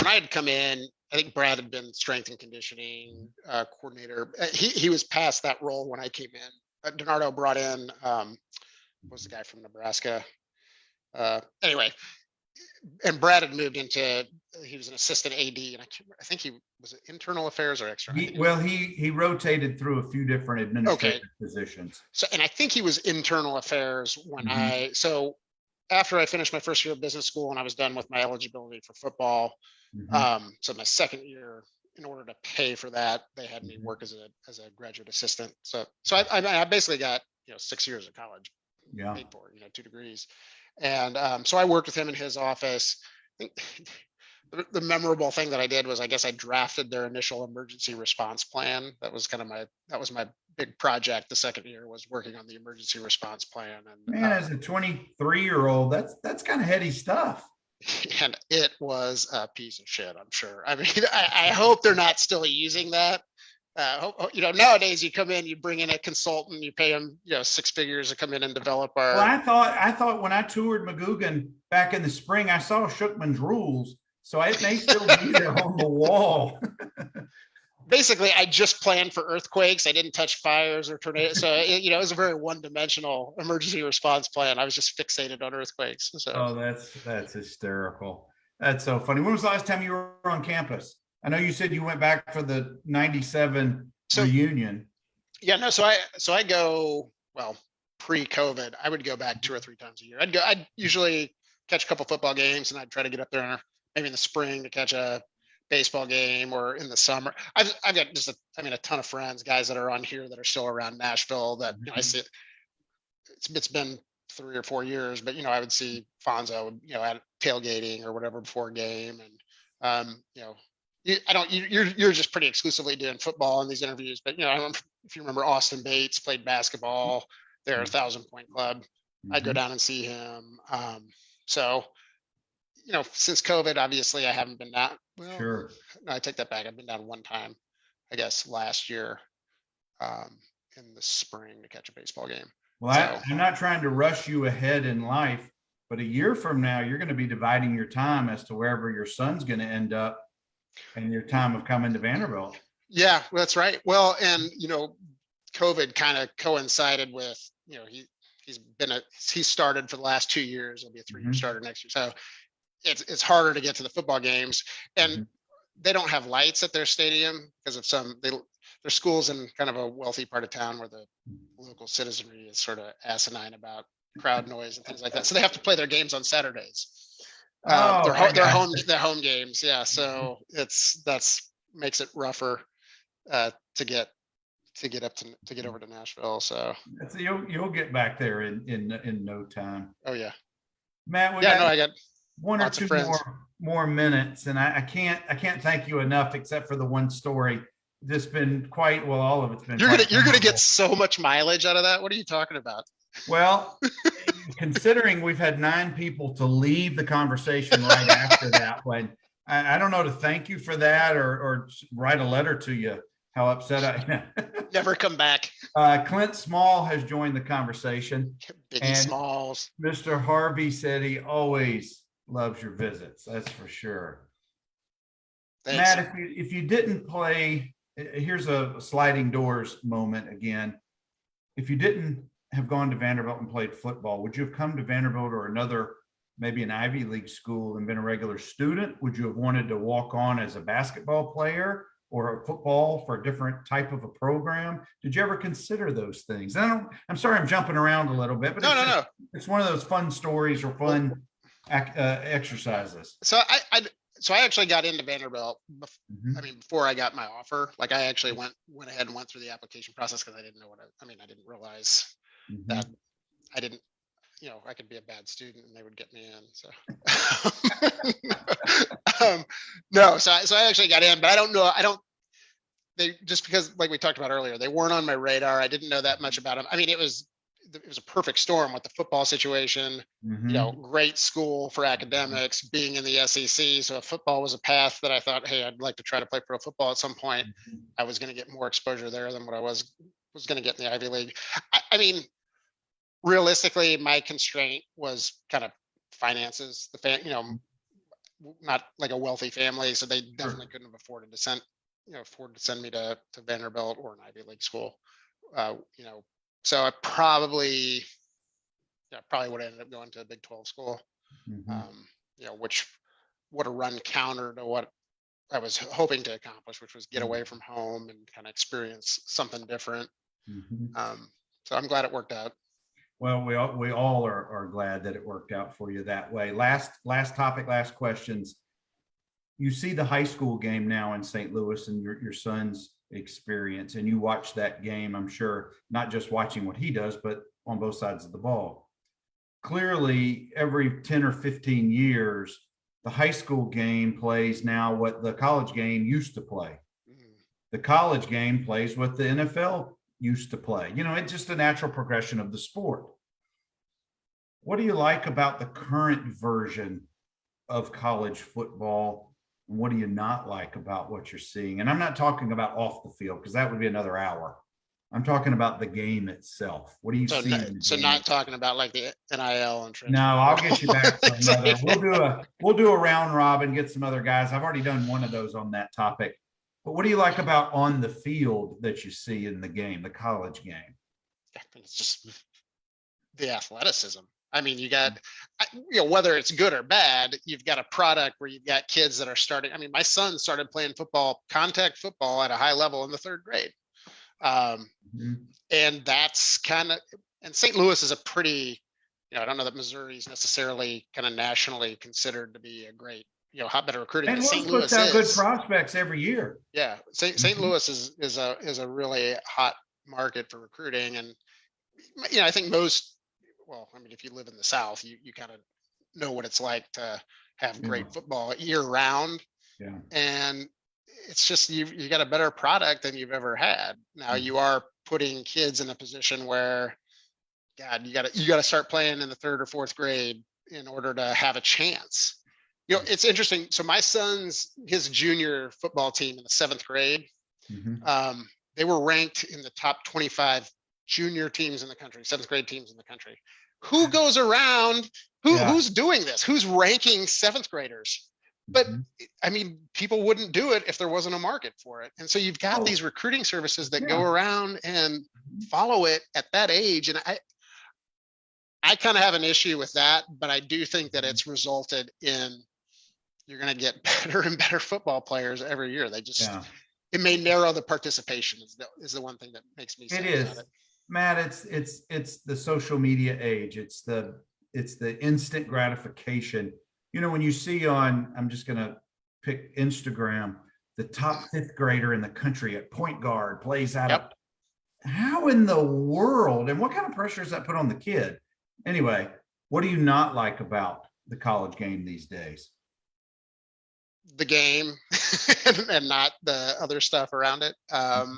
I had come in, I think Brad had been strength and conditioning coordinator. He was past that role when I came in. DiNardo brought in, what was the guy from Nebraska? Anyway, and Brad had moved into, he was an assistant AD, and I think he was internal affairs or external. He rotated through a few different Okay. administrative positions. So, and I think he was internal affairs when so after I finished my first year of business school and I was done with my eligibility for football, so my second year, in order to pay for that, they had me work as a graduate assistant. So I basically got 6 years of college Yeah. paid for, 2 degrees, and so I worked with him in his office. I think the memorable thing that I did was, I guess I drafted their initial emergency response plan. That was my big project. The second year was working on the emergency response plan, and Man, as a 23-year-old, that's kind of heady stuff. and it was a piece of shit, I'm sure. I mean, I hope they're not still using that. Nowadays you come in, you bring in a consultant, you pay them, 6 figures to come in and develop our. Well, I thought when I toured McGugin back in the spring, I saw Schuckman's rules, so it may still be there on the wall. Basically, I just planned for earthquakes. I didn't touch fires or tornadoes. So it was a very one-dimensional emergency response plan. I was just fixated on earthquakes. So. Oh, that's hysterical. That's so funny. When was the last time you were on campus? I know you said you went back for the '97 reunion. Yeah, no. So I go, well, pre-COVID. I would go back 2 or 3 times a year. I'd usually catch a couple football games, and I'd try to get up there maybe in the spring to catch a baseball game, or in the summer. I've got just a ton of friends, guys that are on here that are still around Nashville that I see. It's been 3 or 4 years, but I would see Fonzo, at tailgating or whatever before a game, and you're just pretty exclusively doing football in these interviews. But I don't know if you remember Austin Bates played basketball. They're 1,000 Point Club. I'd go down and see him. So since COVID, obviously I haven't been down. Well, Sure. No, I take that back. I've been down one time, I guess last year, in the spring to catch a baseball game. Well, I'm not trying to rush you ahead in life, but a year from now, you're going to be dividing your time as to wherever your son's going to end up and your time of coming to Vanderbilt. Yeah, well, that's right. Well, and, COVID kind of coincided with, he started for the last 2 years. He'll be a 3-year starter next year. So it's harder to get to the football games, and they don't have lights at their stadium because of their school's in kind of a wealthy part of town where the local citizenry is sort of asinine about crowd noise and things like that. So they have to play their games on Saturdays. Their home games. Yeah. So that's makes it rougher to get over to Nashville. So you'll get back there in no time. Oh yeah. Matt, I got one or two more minutes, and I can't thank you enough, except for the one story. This been all of it's been. You're gonna get so much mileage out of that. What are you talking about? Well, considering we've had 9 people to leave the conversation right after that one, I don't know to thank you for that or write a letter to you, how upset I am. Never come back. Clint Small has joined the conversation. Biggie And Smalls. Mr. Harvey said he always loves your visits. That's for sure. Thanks. Matt, if you didn't play, here's a sliding doors moment again. If you didn't have gone to Vanderbilt and played football, would you have come to Vanderbilt or another, maybe an Ivy League school and been a regular student? Would you have wanted to walk on as a basketball player or a football for a different type of a program? Did you ever consider those things? I'm sorry, I'm jumping around a little bit, but No. It's one of those fun stories or fun exercises. So I actually got into Vanderbilt. Mhm. I mean, before I got my offer, like I actually went ahead and went through the application process because I didn't know I didn't realize Mhm. that I didn't, I could be a bad student and they would get me in. So, no, so I actually got in, but they just because like we talked about earlier, they weren't on my radar. I didn't know that much about them. I mean, it was a perfect storm with the football situation, Mhm. great school for academics, being in the SEC. So if football was a path that I thought, hey, I'd like to try to play pro football at some point, I was going to get more exposure there than what I was going to get in the Ivy League. I mean, realistically, my constraint was kind of finances. Not like a wealthy family, so they definitely couldn't have afforded to send me to Vanderbilt or an Ivy League school. So I probably would have ended up going to a Big 12 school, Mhm. which would have run counter to what I was hoping to accomplish, which was get away from home and kind of experience something different. Mhm. So I'm glad it worked out. Well, we all are glad that it worked out for you that way. Last topic, last questions. You see the high school game now in St. Louis and your son's experience, and you watch that game, I'm sure, not just watching what he does, but on both sides of the ball. Clearly, every 10 or 15 years, the high school game plays now what the college game used to play. The college game plays what the NFL used to play. It's just a natural progression of the sport. What do you like about the current version of college football? And what do you not like about what you're seeing? And I'm not talking about off the field because that would be another hour. I'm talking about the game itself. What do you So, see in the so game? not talking about like the NIL and No, transfer I'll portal. get you back for another. We'll do a round robin, get some other guys. I've already done one of those on that topic. But what do you like about on the field that you see in the game, the college game? I think it's just the athleticism. I mean, you got, whether it's good or bad, you've got a product where you've got kids that are starting. I mean, my son started playing football, contact football at a high level in the 3rd grade. And that's and St. Louis is a pretty, I don't know that Missouri is necessarily kind of nationally considered to be a great, hotbed of recruiting. And St. Louis puts Louis out good is. prospects every year. Yeah, St. Louis is a really hot market for recruiting, and I think if you live in the South, you kind of know what it's like to have great football year round. Yeah. And it's just you got a better product than you've ever had. Now you are putting kids in a position where, God, you got to start playing in the 3rd or 4th grade in order to have a chance. It's interesting. So my his junior football team in the 7th grade, they were ranked in the top 25 junior teams in the country, 7th grade teams in the country. Who goes around? Who's doing this? Who's ranking 7th graders? But I mean, people wouldn't do it if there wasn't a market for it. And so you've got these recruiting services that go around and follow it at that age. And I kind of have an issue with that, but I do think that it's resulted in you're going to get better and better football players every year. It may narrow the participation is the one thing that makes me sad about it. Matt, it's the social media age. It's the instant gratification. When you see I'm just going to pick Instagram, the top 5th grader in the country at point guard plays out of, how in the world, and what kind of pressure does that put on the kid? Anyway, what do you not like about the college game these days? The game and not the other stuff around it. I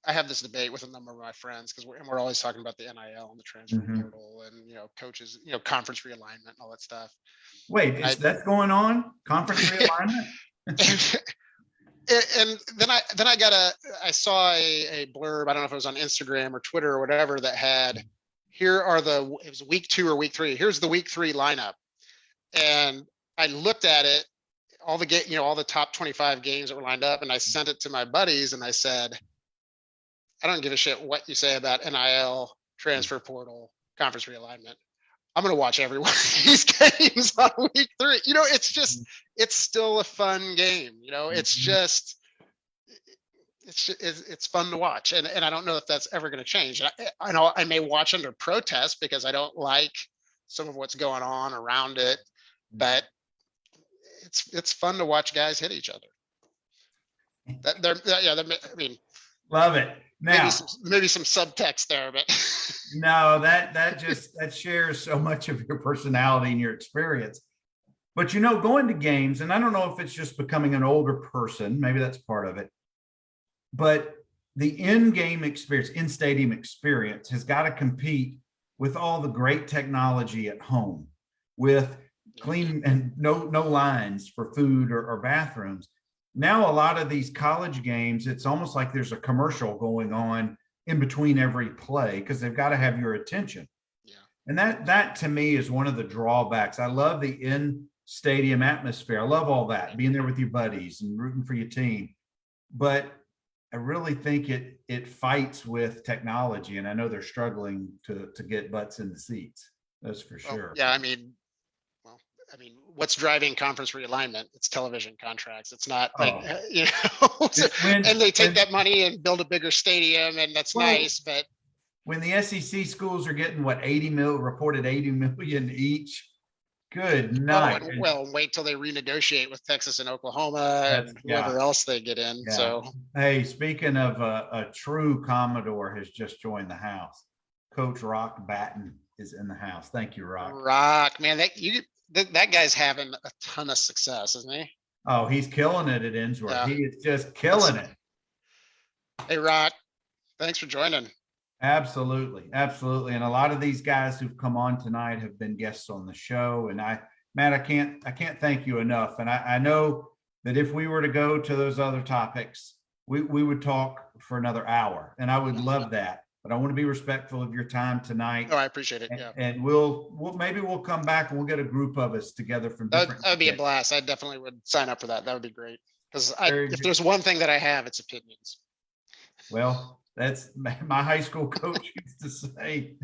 I have this debate with a number of my friends because we're always talking about the NIL and the transfer Mhm. portal and, coaches, conference realignment and all that stuff. Wait, And is that going on? Conference realignment? and then I saw a blurb. I don't know if it was on Instagram or Twitter or whatever that had, it was week 2 or week 3. Here's the week 3 lineup. And I looked at it, all the top 25 games that were lined up, and I sent it to my buddies and I said, I don't give a shit what you say about NIL, transfer portal, conference realignment. I'm going to watch every one of these games on week 3. It's still a fun game. It's fun to watch. And I don't know if that's ever going to change. I know I may watch under protest because I don't like some of what's going on around it, but it's fun to watch guys hit each other. Love it. Now, maybe some subtext there, but no, that shares so much of your personality and your experience. But going to games, and I don't know if it's just becoming an older person, maybe that's part of it, but the in-game experience, in-stadium experience has got to compete with all the great technology at home, with clean and no lines for food or bathrooms. Now, a lot of these college games, it's almost like there's a commercial going on in between every play because they've got to have your attention. Yeah. And that to me is one of the drawbacks. I love the in-stadium atmosphere. I love all that, being there with your buddies and rooting for your team. But I really think it fights with technology, and I know they're struggling to get butts in the seats. That's for sure. Yeah, what's driving conference realignment? It's television contracts. It's not like, and they take that money and build a bigger stadium, and that's nice. But when the SEC schools are getting reported 80 million each, good night. Wait till they renegotiate with Texas and Oklahoma and whoever else they get in. Yeah. So, hey, speaking of a true Commodore has just joined the house. Coach Rock Batten is in the house. Thank you, Rock. Rock, man, that guy's having a ton of success, isn't he? Oh, he's killing it at Innsworth. Yeah. He is just killing it. Hey, Rock, thanks for joining. Absolutely. And a lot of these guys who've come on tonight have been guests on the show. And Matt, I can't thank you enough. And I know that if we were to go to those other topics, we would talk for another hour, and I would love that. But I want to be respectful of your time tonight. Oh, I appreciate it. Yeah. And maybe we'll come back and we'll get a group of us together from different. That would be a blast. I definitely would sign up for that. That would be great. Because if there's one thing that I have, it's opinions. Well, that's my high school coach used to say,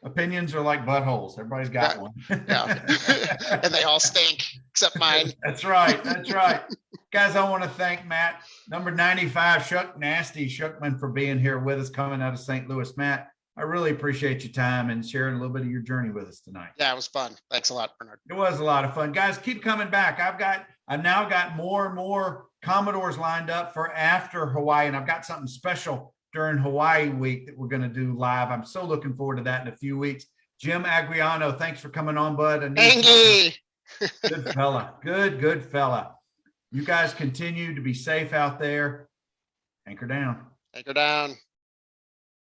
opinions are like buttholes. Everybody's got one. Yeah. And they all stink except mine. That's right. Guys, I want to thank Matt, number 95, Schuckman, for being here with us, coming out of St. Louis. Matt, I really appreciate your time and sharing a little bit of your journey with us tonight. Yeah, it was fun. Thanks a lot, Bernard. It was a lot of fun. Guys, keep coming back. I've now got more and more Commodores lined up for after Hawaii, and I've got something special during Hawaii week that we're going to do live. I'm so looking forward to that in a few weeks. Jim Agriano, thanks for coming on, bud. Thank you. Good fella. Good fella. You guys continue to be safe out there. Anchor down. Anchor down.